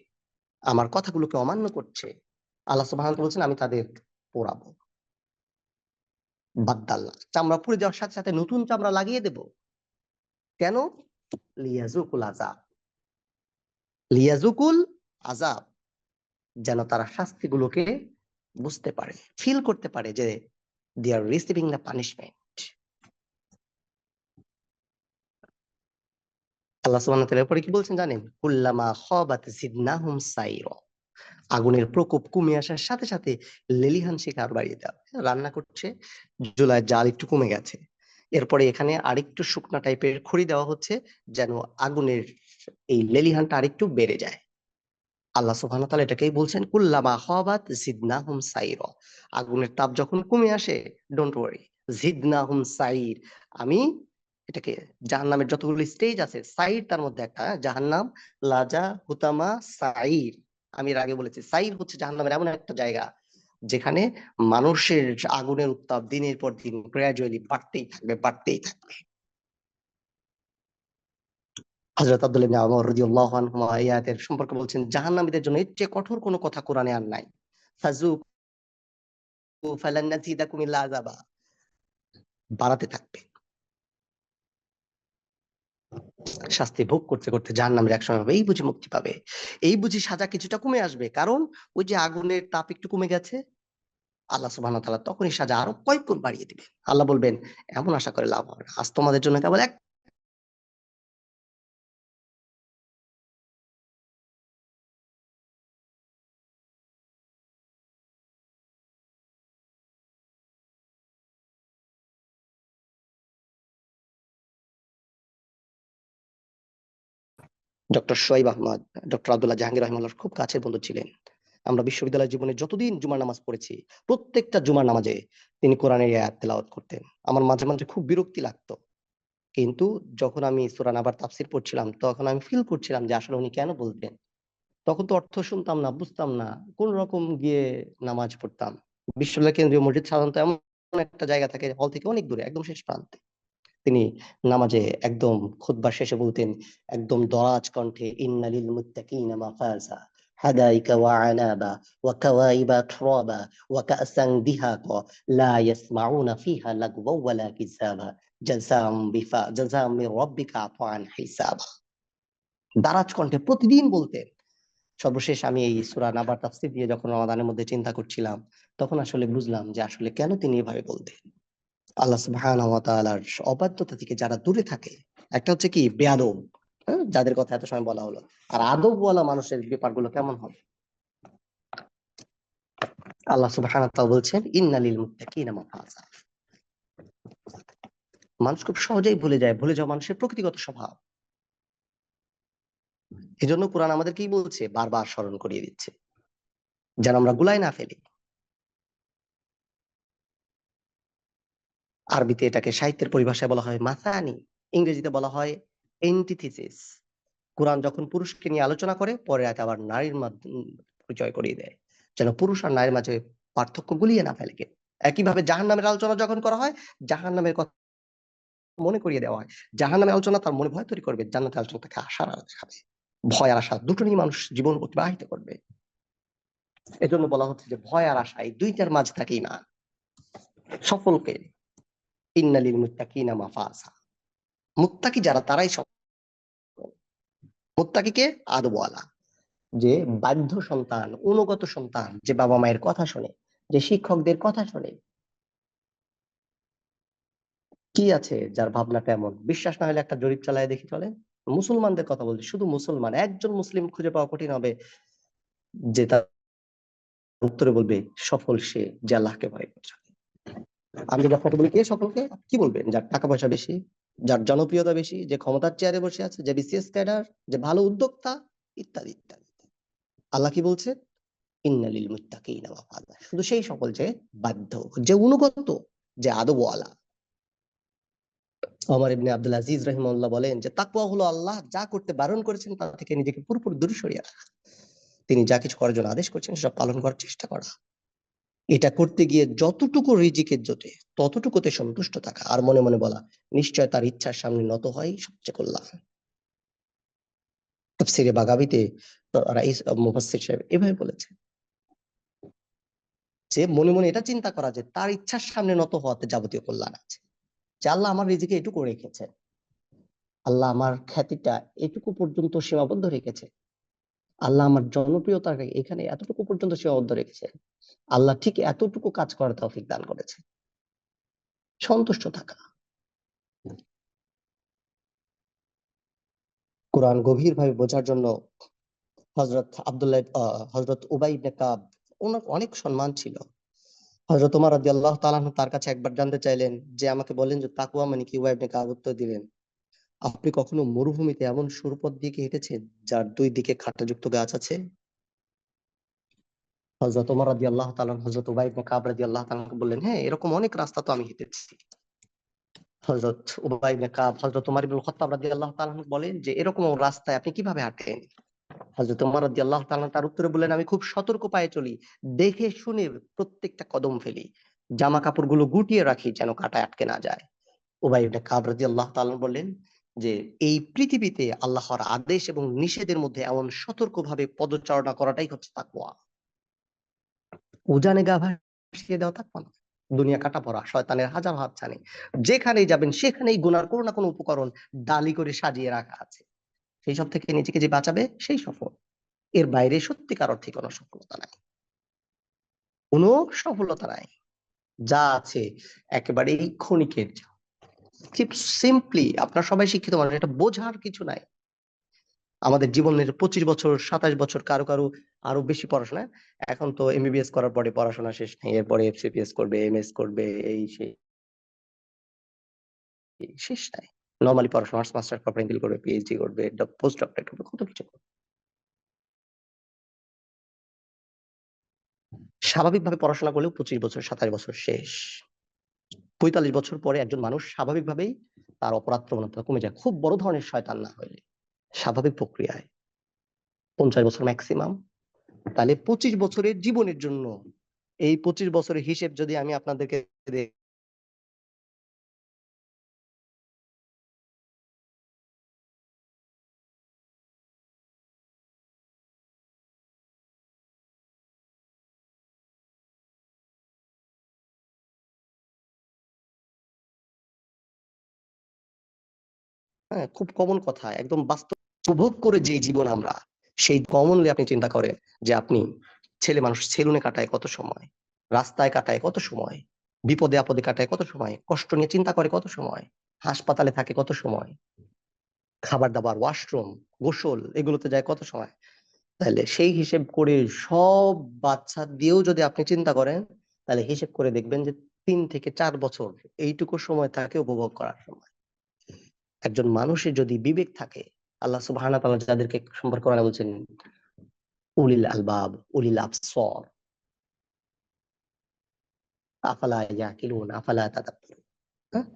আমার কথাগুলোকে অমান্য করছে, আল্লাহ সুবহানাহু ওয়া তাআলা বলছেন আমি তাদের পোড়াবো, বাদদাল্লাহ, চামড়া পুড়ে যাওয়ার সাথে সাথে নতুন চামড়া লাগিয়ে দেব। কেন? লিয়াজুকুল আযাব, লিয়াজুকুল আযাব, যেন তারা শাস্তিগুলোকে বুঝতে পারে, ফিল করতে পারে যে দে আর রিসিভিং দ্য পানিশমেন্ট। আল্লাহ সুবহানাহু ওয়া তাআলা এরপরে কি বলছেন জানেন? কুল্লামা খাবাত জিদনাহুম সাইরা, আগুনের প্রকোপ কমে আসার সাথে সাথে লেলিহান শিখা আরো বাড়িয়ে দেওয়া হয়। রান্না করছে, চুলায় জাল একটু কমে গেছে, এরপরে এখানে আরেকটু শুকনা টাইপের খড়ি দেওয়া হচ্ছে যেন আগুনের এই লেলিহানটা আরেকটু বেড়ে যায়। আল্লাহ সুবহানাহু ওয়া তাআলা এটাকেই বলছেন কুল্লামা খাবাত জিদনাহুম সাইরা। আগুনের তাপ যখন কমে আসে, ডোন্ট ওয়ারি, জিদনাহুম সাইর, আমি এটাকে, জাহান্নামের যতগুলো স্টেজ আছে, সাইর তার মধ্যে একটা, জাহান্নাম, লাজা, হুতামা, সাইর। আমি এর আগে বলেছি সাইর হচ্ছে জাহান্নামের এমন একটা জায়গা যেখানে মানুষের আগুনের উত্তাপ দিনের পর দিন গ্র্যাজুয়ালি বাড়তেই থাকবে, বাড়তেই থাকবে। হযরত আব্দুল্লাহ ইবনে ওমর রাদিয়াল্লাহু আনহুমা এই আয়াতের সম্পর্কে বলছেন, জাহান্নামীদের জন্য এর চেয়ে কঠোর কোনো কথা কোরআনে আর নাই। ফাযুকু ফালান নাযিদাকুম ইল্লা আযাবা, বাড়াতে থাকবে। শাস্তি ভোগ করতে করতে জাহান্নামের একসময় হবে, এই বুঝি মুক্তি পাবে, এই বুঝি সাজা কিছুটা কমে আসবে, কারণ ওই যে আগুনের তাপ একটু কমে গেছে। আল্লাহ সুবহানাহু ওয়া তাআলা তখনই সাজা আরো কয়েক গুণ বাড়িয়ে দিবেন। আল্লাহ বলবেন, এমন আশা করে লাভ হবে না, আজ তোমাদের জন্য কেবল এক। ডক্টর শোয়েব আহমদ, ডক্টর আব্দুল্লাহ জাহাঙ্গীর রহমাল্লাহর খুব কাছের বন্ধু ছিলেন। আমরা বিশ্ববিদ্যালয় জীবনে যতদিন জুমার নামাজ পড়েছি, প্রত্যেকটা জুমার নামাজে তিনি কোরআনের এই আয়াত তেলাওয়াত করতেন। আমার মাঝে মাঝে খুব বিরক্তি লাগতো, কিন্তু যখন আমি সূরা নাবার তাফসীর পড়ছিলাম, তখন আমি ফিল করছিলাম যে আসলে উনি কেন বলতেন। তখন তো অর্থ শুনতাম না, বুঝতাম না, কোন রকম গিয়ে নামাজ পড়তাম। বিশ্ববিদ্যালয় কেন্দ্রীয় মসজিদ সাধারণত এমন একটা জায়গা থাকে, হল থেকে অনেক দূরে, একদম শেষ প্রান্তে। তিনি নামাজে একদম খুতবা শেষে বলতেন একদম দরাজ কণ্ঠে, ইন্না লিল মুত্তাকিনা মাফাজা হাদাইকা ওয়া আনাবা ওয়া কাওয়াইবা তুরাবা ওয়া কাসান দিহাকা লা ইয়াসমাউনা ফিহা লাগওয়া ওয়ালা কিসাবা জাযাম মির রাব্বিকা আতাআন হিসাবা। দারাজ কণ্ঠে প্রতিদিন বলতেন। সর্বশেষ আমি এই সূরা নাবার তাফসীর দিয়ে যখন রমাদানের মধ্যে চিন্তা করছিলাম, তখন আসলে বুঝলাম যে আসলে কেন তিনি এভাবে বলতেন। আল্লাহ সুবহানাহু ওয়া তাআলার অবাধ্যতা থেকে যারা দূরে থাকে, একটা হচ্ছে কি বেয়াদব, হ্যাঁ, যাদের কথা এত সময় বলা হলো, আর আদবওয়ালা মানুষের ব্যাপারগুলো কেমন হবে। আল্লাহ সুবহানাহু ওয়া তাআলা বলছেন ইন্না লিল মুত্তাকিনা মাফাজা। মানুষ খুব সহজেই ভুলে যায়, ভুলে যাওয়া মানুষের প্রকৃতিগত স্বভাব। এজন্য কোরআন আমাদের কি বলছে, বারবার স্মরণ করিয়ে দিচ্ছে যেন আমরা গুলাই না ফেলি। আরবিতে এটাকে সাহিত্যের পরিভাষায় বলা হয় মাসানি, ইংরেজিতে বলা হয় এন্টিথিসিস। কোরআন যখন পুরুষকে নিয়ে আলোচনা করে, পরে আয়াতে আবার নারীর মাধ্যমে পরিচয় করিয়ে দেয়, যেন পুরুষ আর নারীর মাঝে পার্থক্য গুলিয়ে না ফেলে। একইভাবে জাহান্নামের আলোচনা যখন করা হয়, জাহান্নামের কথা মনে করিয়ে দেওয়া হয়। জাহান্নামের আলোচনা তার মনে ভয় তৈরি করবে, জান্নাতের আলোচনা তাকে আশার আলো দেখাবে। ভয় আর আশা দুটো নিয়ে মানুষ জীবন অতিবাহিত করবে। এজন্য বলা হচ্ছে যে ভয় আর আশা এই দুইটার মাঝ থাকে ঈমান। সফলকে ইন্না লিল মুত্তাকিনা মাফাজা, মুত্তাকি যারা তারাই সফল। মুত্তাকি কে? আদওয়ালা, যে বাধ্য সন্তান, অনুগত সন্তান, যে বাবা মায়ের কথা শোনে, যে শিক্ষকদের কথা শোনে। কি আছে যার ভাবনাটা এমন? বিশ্বাস না হলে একটা জরিপ চালায় দেখি চলে। মুসলমানদের কথা বলছি, শুধু মুসলমান, একজন মুসলিম খুঁজে পাওয়া কঠিন হবে যে তার উত্তরে বলবে সফল সে যে আল্লাহকে ভয় করছে। আমি যদি আপনাকে বলি কে সফলকে, কি বলবেন? যার টাকা পয়সা বেশি, যার জনপ্রিয়তা বেশি, যে ক্ষমতার চেয়ারে বসে আছে, যে বিসিএস ক্যাডার, যে ভালো উদ্যোক্তা, ইত্যাদি ইত্যাদি। আল্লাহ কি বলছে? ইন্না লিল মুত্তাকিনা মাফাজা, শুধু সেই সকল যে বাধ্য, যে অনুগত, যে আদবওয়ালা। ওমর ইবনে আব্দুল আজিজ রাহিমাহুল্লাহ বলেন যে তাকওয়া হলো আল্লাহ যা করতে বারণ করেছেন তা থেকে নিজেকে পুরোপুরি দূরে সরিয়ে রাখা। তিনি যা কিছু করার জন্য আদেশ করেছেন সেসব পালন করার চেষ্টা করা। এটা করতে গিয়ে যতটুকু রিজিকের জোটে ততটুকুতে সন্তুষ্ট থাকা, আর মনে মনে বলা নিশ্চয় তার ইচ্ছার সামনে নত হয় সবচেয়ে কল্যাণ। তাফসীরে বাগাবীতে রাইস মুফাসসির সাহেব এভাবে বলেছেন যে মনে মনে এটা চিন্তা করা যে তার ইচ্ছার সামনে নত হওয়াতে যাবতীয় কল্যাণ আছে। যে আল্লাহ আমার রিজিকে এটুকু রেখেছেন, আল্লাহ আমার খ্যাতিটা এটুকু পর্যন্ত সীমাবদ্ধ রেখেছে, আল্লাহ আমার জনপ্রিয়তা এখানে এতটুকু পর্যন্ত সীমাবদ্ধ রেখেছে, আল্লাহ ঠিক এতটুকু কাজ করার তৌফিক দান করেছে। সন্তুষ্ট থাকা। কোরআন গভীরভাবে বোঝার জন্য হযরত আব্দুল্লাহ হযরত উবাই ইবনে কাব, ওনার অনেক সম্মান ছিল। হযরত ওমর রাদিয়াল্লাহু তাআলা আনহু তার কাছে একবার জানতে চাইলেন যে আমাকে বলেন যে তাকওয়া মানে কি? উবাই ইবনে কাব উত্তর দিলেন, আপনি কখনো মরুভূমিতে এমন সরু পথ দিয়ে কি হেঁটেছেন যার দুই দিকে খাট্টাযুক্ত গাছ আছে? হযরত ওমর রাদিয়াল্লাহু তাআলা আনহু হযরত উবাই ইবনে কাব রাদিয়াল্লাহু তাআলা আনহুকে বললেন, হ্যাঁ, এরকম অনেক রাস্তা তো আমি হেঁটেছি। হযরত উবাই ইবনে কাব হযরত ওমর ইবনুল খাত্তাব রাদিয়াল্লাহু তাআলা আনহু বলেন যে এরকম রাস্তায় আপনি কিভাবে হাঁটেন? হযরত ওমর রাদিয়াল্লাহু তাআলা তার উত্তরে বললেন, আমি খুব সতর্ক পায়ে চলি, দেখে শুনে প্রত্যেকটা কদম ফেলি, জামা কাপড়গুলো গুটিয়ে রাখি যেন কাঁটায় আটকে না যায়। উবাই ইবনে কাব রাদিয়াল্লাহু তাআলা বললেন যে এই পৃথিবীতে আল্লাহর আদেশ এবং নিষেধের মধ্যে এমন সতর্কভাবে পদচারণা করাটাই হচ্ছে তাকওয়া। উজানে গা ভাসিয়ে দেওয়া তাকওয়া না। দুনিয়া কাটা পড়া, শয়তানের হাজার হাত ছানি, যেখানেই যাবেন সেখানেই গুনার কোনো না কোনো উপকরণ ডালি করে সাজিয়ে রাখা আছে। সেই সব থেকে নিজেকে যে বাঁচাবে সেই সফল। এর বাইরে সত্যিকার অর্থে কোনো সফলতা নাই, কোনো সফলতা নাই। যা আছে একেবারেই ক্ষণিকের। খুব সিম্পলি, আপনারা সবাই শিক্ষিত মানুষ, এটা বোঝার কিছু নাই। আমাদের জীবনের 25 বছর 27 বছর, কারো কারো আরো বেশি পড়াশোনা। এখন তো এমবিবিএস করার পরে পড়াশোনা শেষ নেই, এরপরে এফসিপিএস করবে, এমএস করবে, এই সেই শেষ নাই। নরমালি পড়াশোনা অনার্স মাস্টার করবে, এমফিল করবে, পিএইচডি করবে, পোস্ট ডক্টরেট করবে, কত কিছু করবে। স্বাভাবিকভাবে পড়াশোনা করলেও 25 বছর 27 বছর শেষ। 45 বছর পরে একজন মানুষ স্বাভাবিকভাবেই তার অপরাধ প্রবণতা কমে যায়, খুব বড় ধরনের শয়তান না হলে। স্বাভাবিক প্রক্রিয়ায় 50 বছর ম্যাক্সিমাম। তাহলে 25 বছরের জীবনের জন্য এই 25 বছরের হিসেব যদি আমি আপনাদেরকে হ্যাঁ, খুব কমন কথা, একদম বাস্তব উপভোগ করে যে জীবন আমরা, সেই কমনলি আপনি চিন্তা করেন যে আপনি ছেলে মানুষ সেলুনে কাটায় কত সময়, রাস্তায় কাটায় কত সময়, বিপদে আপদে কাটায় কত সময়, কষ্ট নিয়ে চিন্তা করে কত সময়, হাসপাতালে থাকে কত সময়, খাবার দাবার, ওয়াশরুম, গোসল এগুলোতে যায় কত সময়। তাহলে সেই হিসেব করে সব বাচ্চা দিয়েও যদি আপনি চিন্তা করেন, তাহলে হিসেব করে দেখবেন যে 3 থেকে 4 বছর এইটুকু সময় থাকে উপভোগ করার সময়। একজন মানুষের যদি বিবেক থাকে, আল্লাহ সুবহানাহু ওয়া তাআলা যাদেরকে সম্পর্কে কোরআনে বলছেন উলিল আলবাব, উলিল আবসার, আফালা ইয়াকিলুন আফালা তাদাব্বারুন। হ্যাঁ?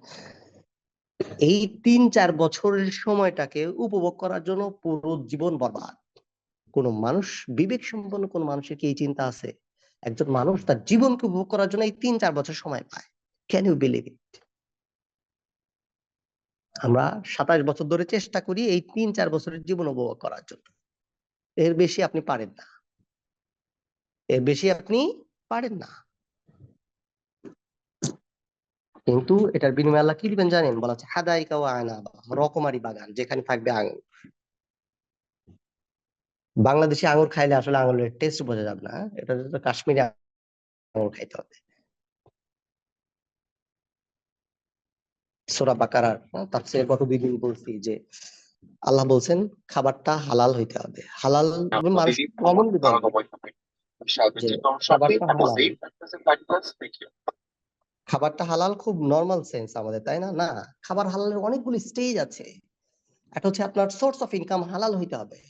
এই 3-4 বছরের সময়টাকে উপভোগ করার জন্য পুরো জীবন বরবাদ। কোন মানুষ, বিবেক সম্পন্ন কোন মানুষের কি এই চিন্তা আছে? একজন মানুষ তার জীবনকে উপভোগ করার জন্য এই 3-4 বছর সময় পায়। Can you believe it? আমরা 27 বছর ধরে চেষ্টা করি এই 3-4 বছরের জীবন উপভোগ করার জন্য। এর বেশি আপনি পারেন না। এর বেশি আপনি পারেন না। কিন্তু এটার বিনিময়ে আল্লাহ কি দিবেন জানেন? বলা হচ্ছে হাদাইকা ওয়া আনাবা, রকমারি বাগান যেখানে থাকবে আঙ্গুর। বাংলাদেশি আঙ্গুর খাইলে আসলে আঙ্গুরের টেস্ট বোঝা যাবে না। এটা তো কাশ্মীরি আঙ্গুর খাইতে হবে। সূরা বাকারার তাফসীরে গত 2 দিন বলছি যে আল্লাহ বলছেন খাবারটা হালাল হইতে হবে। হালাল মানুষ কমনলি বলে যে খাবারটা হালাল। খাবারটা হালাল খুব নরমাল সেন্স আমাদের, তাই না? না, খাবার হালালের অনেকগুলো স্টেজ আছে। একটা হচ্ছে আপনার সোর্স অফ ইনকাম হালাল হইতে হবে।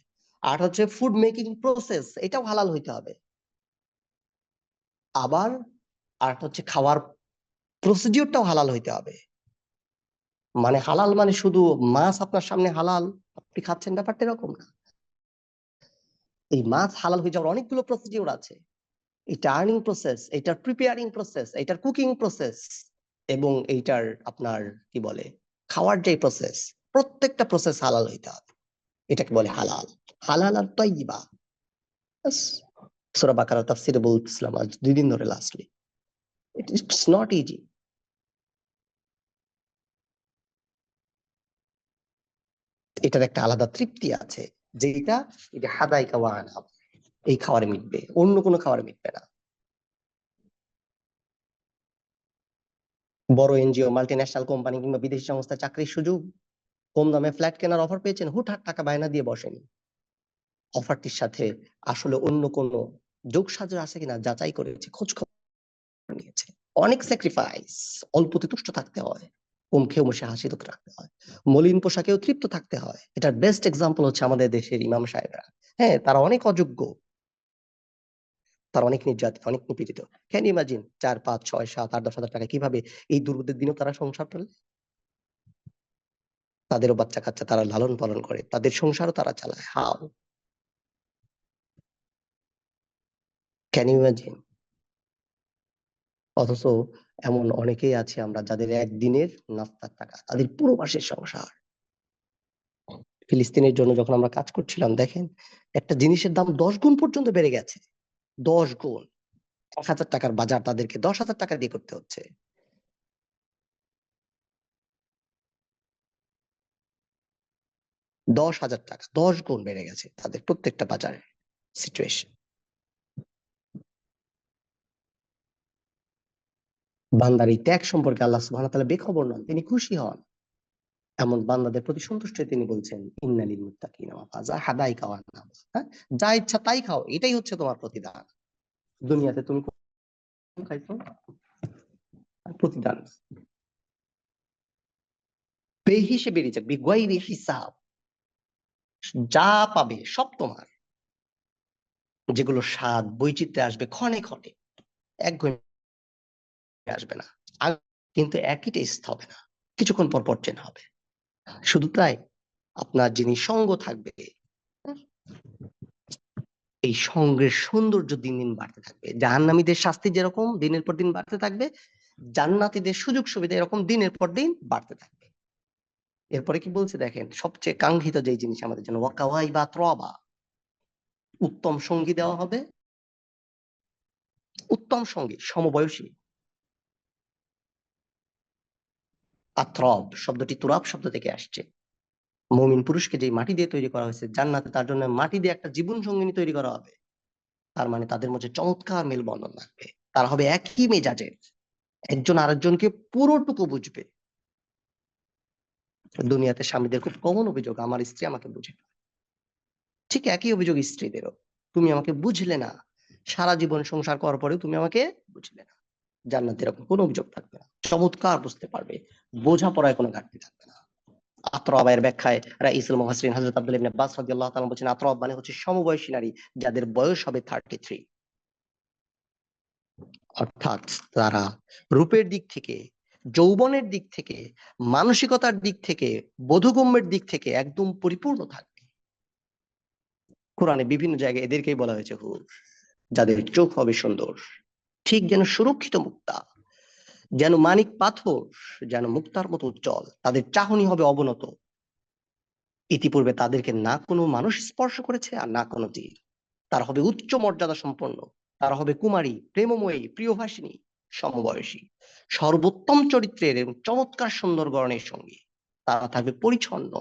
আর হচ্ছে ফুড মেকিং প্রসেস, এটাও হালাল হইতে হবে। আবার আর হচ্ছে খাওয়ার প্রসিডিউরটাও হালাল হইতে হবে। মানে হালাল মানে শুধু মাছ আপনার সামনে হালাল আপনি খাচ্ছেন, ব্যাপারটা এরকম না। এই মাছ হালাল হয়ে যাওয়ার অনেকগুলো প্রসিডিউর আছে। এটা আর্নিং প্রসেস, এটার প্রিপেয়ারিং প্রসেস, এটার কুকিং প্রসেস, এবং এইটার আপনার কি বলে খাওয়ার যে প্রসেস, প্রত্যেকটা প্রসেস হালাল হইতে হবে। এটাকে বলে হালাল। হালাল আর তাইয়্যিবা। সূরা বাকারা তাফসীরে বলতেছিলাম আজ 2 দিন ধরে লাস্টলি। It's not easy. এটার একটা আলাদা তৃপ্তি আছে, যেটা এটা হাদাইকা ওয়া আনাব, এই খাবারে মিটবে, অন্য কোনো খাবারে মিটবে না। বড় এনজিও, মাল্টিন্যাশনাল কোম্পানি কিংবা বিদেশি সংস্থায় চাকরির সুযোগ, কম দামে ফ্ল্যাট কেনার অফার পেয়েছেন, হুটহাট টাকা বায়না দিয়ে বসেন। অফারটির সাথে আসলে অন্য কোনো যোগসাজশ আছে কিনা যাচাই করেছে, খোঁজ খবর নিয়েছে। অনেক স্যাক্রিফাইস, অল্পতে তুষ্ট থাকতে হয়, কম খেয়ে বসে হাসি মুখ রাখতে হয়, মলিন পোশাকেও তৃপ্ত থাকতে হয়। এটার বেস্ট এক্সাম্পল হচ্ছে আমাদের দেশের ইমাম সাহেবরা। হ্যাঁ, তারা অনেক অযোগ্য, তারা অনেক নির্যাতিত, অনেক নিপীড়িত। ক্যান ইমাজিন 4, 5, 6, 7, 8, 10,000 টাকা কিভাবে এই দুর্গতির দিনেও তারা সংসার চলে। তাদেরও বাচ্চা কাচ্চা তারা লালন পালন করে, তাদের সংসারও তারা চালায়। How can imagine? অথচ এমন অনেকেই আছে আমরা যাদের একদিনের নাস্তার টাকা তাদের পুরো মাসের সংসার। ফিলিস্তিনের জন্য যখন আমরা কাজ করছিলাম, দেখেন একটা জিনিসের দাম 10 গুণ পর্যন্ত বেড়ে গেছে। 10 গুণ। 1,000 টাকার বাজার তাদেরকে 10,000 টাকা দিয়ে করতে হচ্ছে। 10,000 টাকা, 10 গুণ বেড়ে গেছে তাদের প্রত্যেকটা বাজারে সিচুয়েশন। বান্দার এই ত্যাগ সম্পর্কে আল্লাহ সুবহানাহু ওয়া তাআলা বেখবর নন, তিনি খুশি হন। এমন বান্দাদের প্রতি সন্তুষ্ট হয়ে তিনি বলছেন, ইন্নালিল মুত্তাকিনা মাফাজা হাদাইকা ওয়ান নাহর। হ্যাঁ, যা ইচ্ছা তাই খাও, এটাই হচ্ছে তোমার প্রতিদান। দুনিয়াতে তুমি কোন খাইছো? প্রতিদান বেহিসেবে রিজেক, বিগাইরি হিসাব। যা পাবে সব তোমার। যেগুলো স্বাদ বৈচিত্র্যে আসবে ক্ষণে ক্ষণে, এক ঘন্টা আসবে না। কিন্তু একই টেস্ট হবে না, কিছুক্ষণ পর পর চেঞ্জ হবে। শুধু তাই, আপনার যিনি সঙ্গ থাকবে, এই সঙ্গের সৌন্দর্য দিন দিন বাড়তে থাকবে। জাহান্নামীদের শাস্তি যেরকম দিনের পর দিন বাড়তে থাকবে, জান্নাতীদের সুযোগ সুবিধা এরকম দিনের পর দিন বাড়তে থাকবে। এরপরে কি বলছে দেখেন, সবচেয়ে কাঙ্ক্ষিত যে জিনিস আমাদের জন্য, ওয়াকাওয়াই বা ত্রবা, উত্তম সঙ্গী দেওয়া হবে। উত্তম সঙ্গী সমবয়সী। আত্রব শব্দটি তুরাব শব্দ থেকে আসছে। মুমিন পুরুষকে যে মাটি দিয়ে তৈরি করা হয়েছে, জান্নাতে তার জন্য মাটি দিয়ে একটা জীবন সঙ্গিনী তৈরি করা হবে। তার মানে তাদের মধ্যে চমৎকার মেলবন্ধন থাকবে, তারা হবে একই মেজাজের, একজন আরেকজনকে পুরোটুকু বুঝবে। দুনিয়াতে স্বামীদের খুব কমন অভিযোগ, আমার স্ত্রী আমাকে বুঝে না। ঠিক একই অভিযোগ স্ত্রীদেরও, তুমি আমাকে বুঝলে না, সারা জীবন সংসার করার পরেও তুমি আমাকে বুঝলে না। জান্নাতে এরকম কোনো অভিযোগ থাকবে না, চমৎকার বুঝতে পারবে, বোঝাপড়ায় কোনো ঘাটতি থাকবে না। আতরাবের ব্যাখ্যায় রাইসুল মুফাসসিরিন হযরত আব্দুল্লাহ ইবনে আব্বাস রাদিয়াল্লাহু তাআলা বলেছেন, আতরাব মানে হচ্ছে সমবয়সী নারী যাদের বয়স হবে 33। অর্থাৎ তারা রূপের দিক থেকে, যৌবনের দিক থেকে, মানসিকতার দিক থেকে, বোধগম্যের দিক থেকে একদম পরিপূর্ণ থাকবে। কোরআনে বিভিন্ন জায়গায় এদেরকেই বলা হয়েছে হুর, যাদের চোখ হবে সুন্দর, ঠিক যেন সুরক্ষিত মুক্তা, যেন মানিক পাথর, যেন মুক্তার মতো উজ্জ্বল। তাদের চাহনি হবে অবনত। ইতিপূর্বে তাদেরকে না কোনো মানুষ স্পর্শ করেছে আর না কোনো তীর। তারা হবে উচ্চ মর্যাদা সম্পন্ন, তারা হবে কুমারী, প্রেমময়ী, প্রিয়ভাষিনী, সমবয়সী, সর্বোত্তম চরিত্রের এবং চমৎকার সুন্দর গড়নের সঙ্গী। তারা থাকবে পরিচ্ছন্ন,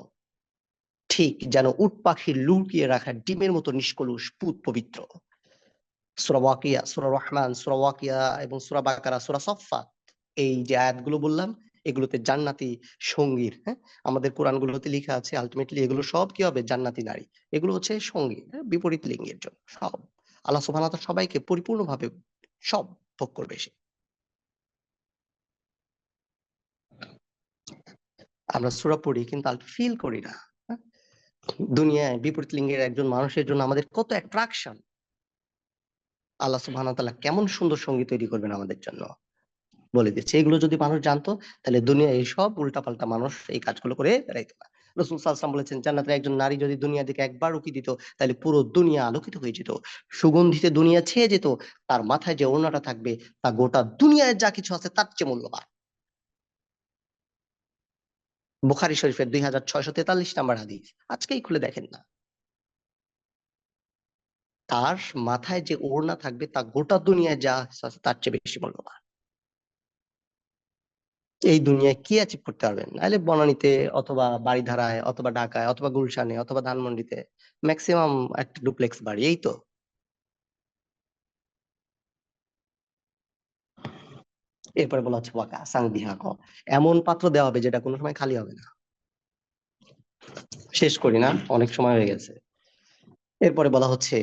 ঠিক যেন উট পাখির লুকিয়ে রাখা ডিমের মতো নিষ্কলুষ, পুত পবিত্র। সূরা ওয়াকিয়া, সূরা রহমান, সূরা ওয়াকিয়া এবং সূরা বাকারা, সূরা সফফাত, এই যে আয়াতগুলো বললাম, এগুলোতে জান্নাতি সঙ্গীর, হ্যাঁ, আমাদের কোরআনগুলোতে লেখা আছে আলটিমেটলি এগুলো সব কি হবে, জান্নাতি নারী। এগুলো হচ্ছে সঙ্গী, হ্যাঁ, বিপরীত লিঙ্গের জন্য সব। আল্লাহ সুবহানাহু ওয়া তাআলা সবাইকে পরিপূর্ণভাবে সব ভোগ করবে সে। আমরা সূরা পড়ি কিন্তু ফিল করি না, হ্যাঁ? দুনিয়ায় বিপরীত লিঙ্গের একজন মানুষের জন্য আমাদের কত অ্যাট্রাকশন। আল্লাহ সুবহানাহু ওয়া তাআলা কেমন সুন্দর সঙ্গী তৈরি করবেন আমাদের জন্য বলে দিচ্ছে। এগুলো যদি মানুষ জানতো, তাহলে দুনিয়ায় এইসব উল্টাপাল্টা মানুষ এই কাজগুলো করে বেড়াইতো না। রাসূল সাল্লাল্লাহু আলাইহি ওয়াসাল্লাম বলেছেন, জান্নাতের একজন নারী যদি দুনিয়া দিকে একবার উঁকি দিত, তাহলে পুরো দুনিয়া আলোকিত হয়ে যেত, সুগন্ধিতে দুনিয়া ছেয়ে যেত। তার মাথায় যে ওড়নাটা থাকবে, তা গোটা দুনিয়ায় যা কিছু আছে তার চেয়ে মূল্যবান। বুখারী শরীফের 2643 নম্বর হাদিস, আজকেই খুলে দেখেন না। তার মাথায় যে ওড়না থাকবে তা গোটা দুনিয়ায় যা আছে তার চেয়ে বেশি মূল্যবান। এই দুনিয়ায় কি অ্যাচিভ করতে পারবেন? নাহলে বনানীতে অথবা বারিধারায় অথবা ঢাকায় অথবা গুলশানে অথবা ধানমন্ডিতে ম্যাক্সিমাম একটা ডুপ্লেক্স বাড়ি, এই তো। এরপরে বলা হচ্ছে ওয়াকা সাং বিহাক, এমন পাত্র দেওয়া হবে যেটা কোনো সময় খালি হবে না। শেষ করি না, অনেক সময় হয়ে গেছে। এরপরে বলা হচ্ছে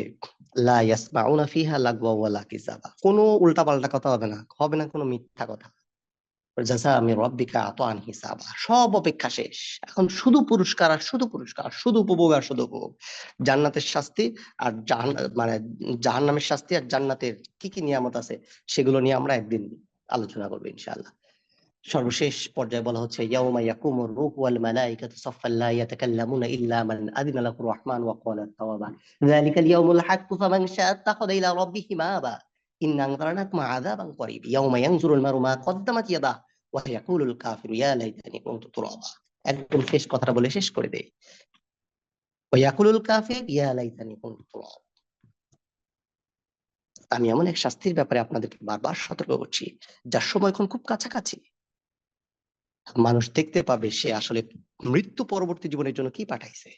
লা ইয়াসমাউনা ফিহা লাগওয়া ওয়ালা কিযাবা, কোনো উল্টাপাল্টা কথা হবে না, হবে না কোনো মিথ্যা কথা। জাযা মির রাব্বিকা আতাআন হিসাবা, সব অপেক্ষা শেষ। এখন শুধু পুরস্কার আর শুধু পুরস্কার, শুধু উপভোগ আর শুধু উপভোগ। জান্নাতের শাস্তি আর মানে জাহান্নামের শাস্তি আর জান্নাতের কি কি নিয়ামত আছে সেগুলো নিয়ে আমরা একদিন আলোচনা করবো ইনশাআল্লাহ। সর্বশেষ পর্যায়ে বলা হচ্ছে ইয়াউমা ইয়াকুমুর রূহু ওয়াল মালাইকাতু সাফফান লা ইয়াতাকাল্লামুনা ইল্লা মান আযিনা লাহুর রাহমান ওয়া ক্বালা তাওয়াবা যালিকাল ইয়াউমুল হাক্কু ফামান শাআ আত্তাখাযা ইলা রাব্বিহি মাআবা ইন্না আনযারনাকুম আযাবান করিব ইয়াউমা ইয়ানজুরুল মার'ু মা কদ্দামাত ইয়াদাহু ওয়া ইয়াকুলুল কাফিরু ইয়া লাইতানি কুনতু তুরাবা। একদম শেষ কথাটা বলে শেষ করে দেই, ওয়া ইয়াকুলুল কাফির ইয়া লাইতানি কুনতু তুরাবা। আমি এমন এক শাস্তির ব্যাপারে আপনাদেরকে বারবার সতর্ক করছি যার সময় এখন খুব কাছাকাছি। মানুষ দেখতে পাবে সে আসলে মৃত্যু পরবর্তী জীবনের জন্য কি পাঠাইছে।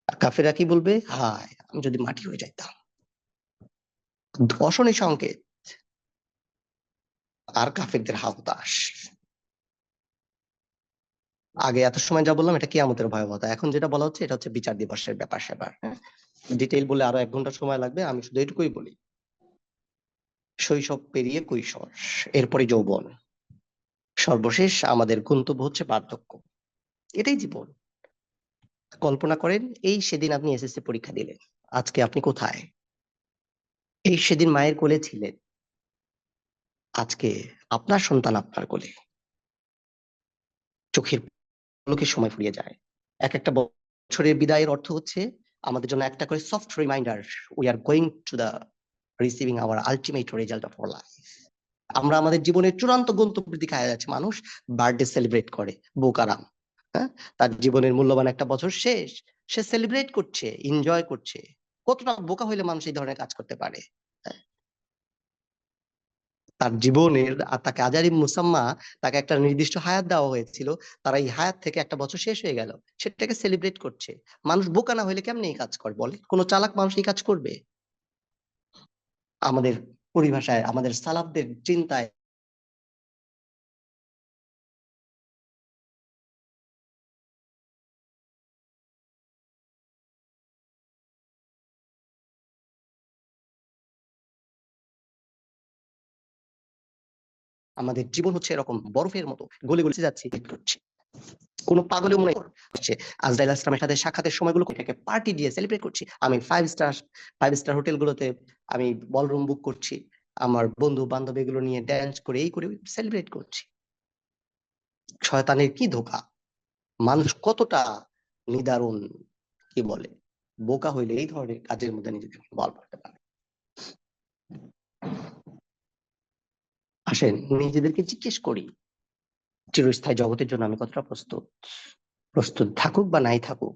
আর কাফেররা কি বলবে, হায় আমি যদি মাটি হয়ে যাইতাম। অশনি সংকেত। আর কাফেরদের হাহুতাশ। আগে এত সময় যা বললাম এটা কিয়ামতের ভয়াবহতা, এখন যেটা বলা হচ্ছে এটা হচ্ছে বিচার দিবসের ব্যাপার স্যাপার। ডিটেইল বলে আরো 1 ঘন্টা সময় লাগবে, আমি শুধু এটুকুই বলি। শৈশব পেরিয়ে কৈশোর, এরপরে যৌবন, সর্বশেষ আমাদের গন্তব্য হচ্ছে বার্ধক্য। এটাই জীবন। কল্পনা করেন এই সেদিন আপনি এসএসসি পরীক্ষা দিলেন, আজকে আপনি কোথায়? এই সেদিন মায়ের কোলে ছিলেন, আজকে আপনার সন্তান আপনার কোলে। চোখের পলকে সময় ফুরিয়ে যায়। এক একটা বছরের বিদায়ের অর্থ হচ্ছে আমাদের জন্য একটা করে soft reminder, we are going to the receiving our ultimate result of our life. আমরা আমাদের জীবনের চূড়ান্ত গন্তব্যের দিকে আগায় যাচ্ছি। মানুষ বার্থডে সেলিব্রেট করে, বোকারাম। হ্যাঁ, তার জীবনের মূল্যবান একটা বছর শেষ, সে সেলিব্রেট করছে, এনজয় করছে। কতটা বোকা হইলে মানুষ এই ধরনের কাজ করতে পারে? তার জীবনের তাকে আজারি মুসাম্মা, তাকে একটা নির্দিষ্ট হায়াত দেওয়া হয়েছিল, তার এই হায়াত থেকে একটা বছর শেষ হয়ে গেল, সেটাকে সেলিব্রেট করছে। মানুষ বোকা না হইলে কেমনে এই কাজ করে বলে? কোন চালাক মানুষ এই কাজ করবে? আমাদের পরিভাষায়, আমাদের সালাফদের চিন্তায় আমাদের জীবন হচ্ছে এরকম বরফের মতো গলে গলে যাচ্ছে, করছে। কোন পাগলেও মনে করছে আজরাইল আসলামের সাথে সাক্ষাতের সময়গুলো এটাকে পার্টি দিয়ে সেলিব্রেট করছি। আমি 5 স্টার হোটেলগুলোতে আমি বলরুম বুক করছি, আমার বন্ধু বান্ধব এগুলো নিয়ে ড্যান্স করে এই করে সেলিব্রেট করছি। শয়তানের কি ধোঁকা! মানুষ কতটা নিদারুণ, কি বলে, বোকা হইলে এই ধরনের কাজের মধ্যে নিজেকে বল করতে পারে। আসেন নিজেদেরকে জিজ্ঞেস করি, চিরস্থায়ী জগতের জন্য আমি কতটা প্রস্তুত? প্রস্তুত থাকুক বা নাই থাকুক,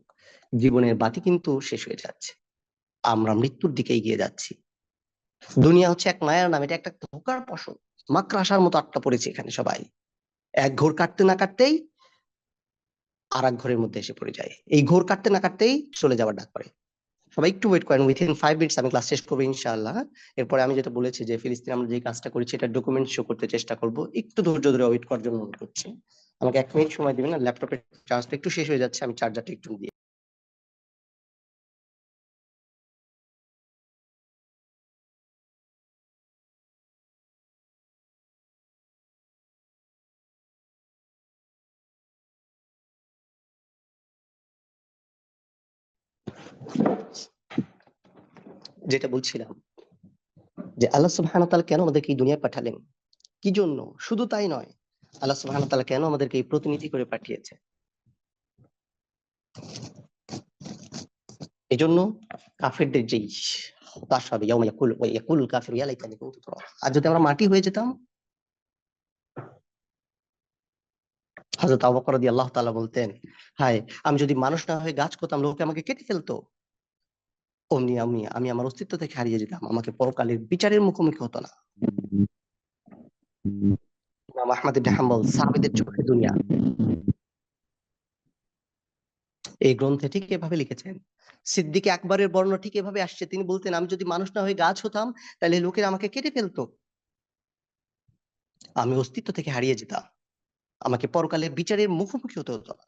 জীবনের বাতি কিন্তু শেষ হয়ে যাচ্ছে, আমরা মৃত্যুর দিকে এগিয়ে যাচ্ছি। দুনিয়া হচ্ছে এক মায়ার নাম, এটা একটা ধোঁকার ফসল। মাকড়াসার মতো আটকা পড়েছে এখানে সবাই। এক ঘোর কাটতে না কাটতেই আর এক ঘরের মধ্যে এসে পড়ে যায়, এই ঘোর কাটতে না কাটতেই চলে যাওয়ার ডাক পড়ে। সবাই একটু ওয়েট করেন, উইথিন 5 মিনিটস আমি ক্লাস শেষ করবো ইনশাআল্লাহ। এরপরে আমি যেটা বলেছি যে ফিলিস্তিনে আমরা যে কাজটা করেছি এটা ডকুমেন্ট শো করতে চেষ্টা করব, একটু ধৈর্য ধরে ওয়েট করার জন্য অনুরোধ করছি। আমাকে 1 মিনিট সময় দিবেন, না ল্যাপটপের চার্জটা একটু শেষ হয়ে যাচ্ছে, আমি চার্জারটা একটু দিয়ে। যেটা বলছিলাম যে আল্লাহ সুবহানাহু ওয়া তাআলা কেন আমাদেরকে এই দুনিয়ায় পাঠালেন, কি জন্য? শুধু তাই নয়, আল্লাহ সুবহানাহু ওয়া তাআলা কেন আমাদেরকে এই প্রতিনিধি করে পাঠিয়েছে? এজন্য কাফেরদের যেই হতাশ হবে, ইয়াউমা ইয়াকুলুল কাফিরু ইয়া লাইতানি কুনতু তুরাবা। আর যদি আমরা মাটি হয়ে যেতাম? হযরত আবু বকর রাদিয়াল্লাহু তাআলা বলতেন, হায় আমি যদি মানুষ না হয়ে গাছ হতাম, লোকে আমাকে কেটে ফেলতো। অমনি আমি আমি আমার অস্তিত্ব থেকে হারিয়ে যেতাম, আমাকে পরকালের বিচারের মুখোমুখি হতো না। ইমাম আহমদ ইবনে হাম্বল সাহাবীদের চোখে দুনিয়া, এই গ্রন্থে ঠিক এভাবে লিখেছেন। সিদ্দিক আকবরের বর্ণনা ঠিক এভাবে আসছে, তিনি বলতেন আমি যদি মানুষ না হয়ে গাছ হতাম তাহলে লোকেরা আমাকে কেটে ফেলতো, আমি অস্তিত্ব থেকে হারিয়ে যেতাম, আমাকে পরকালের বিচারের মুখোমুখি হতে হতো না।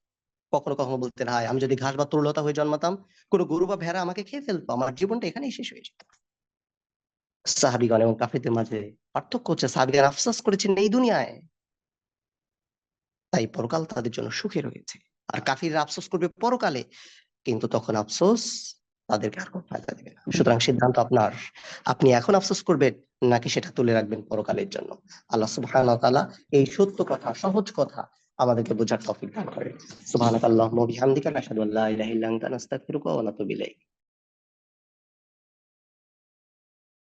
কখনো কখনো বলতেন, হায় আমি যদি ঘাস বা তরুলতা হয়ে জন্মাতাম, কোনো গরু বা ভেড়া আমাকে খেয়ে ফেলতো, আমার জীবনটা এখানেই শেষ হয়ে যেত। সাহাবীগণ এবং কাফিরদের মাঝে পার্থক্য হচ্ছে, সাহাবীগণ আফসোস করেছেন এই দুনিয়ায়, তাই পরকাল তাদের জন্য সুখে রয়েছে। আর কাফিররা আফসোস করবে পরকালে, কিন্তু তখন আফসোস তাদেরকে আর কোনো ফায়দা দেবে না। সুতরাং সিদ্ধান্ত আপনার, আপনি এখন আফসোস করবেন নাকি সেটা তুলে রাখবেন পরকালের জন্য। আল্লাহ সুবহানাহু ওয়া তাআলা এই সত্য কথা, সহজ কথা আমাদেরকে বোঝার তৌফিক দান করেন। সুবহানাকাল্লাহুম্মা ওয়া বিহামদিকা, নাশহাদু আল্লা ইলাহা ইল্লা আনতা, নাস্তাগফিরুকা ওয়া নাতুবু ইলাইক।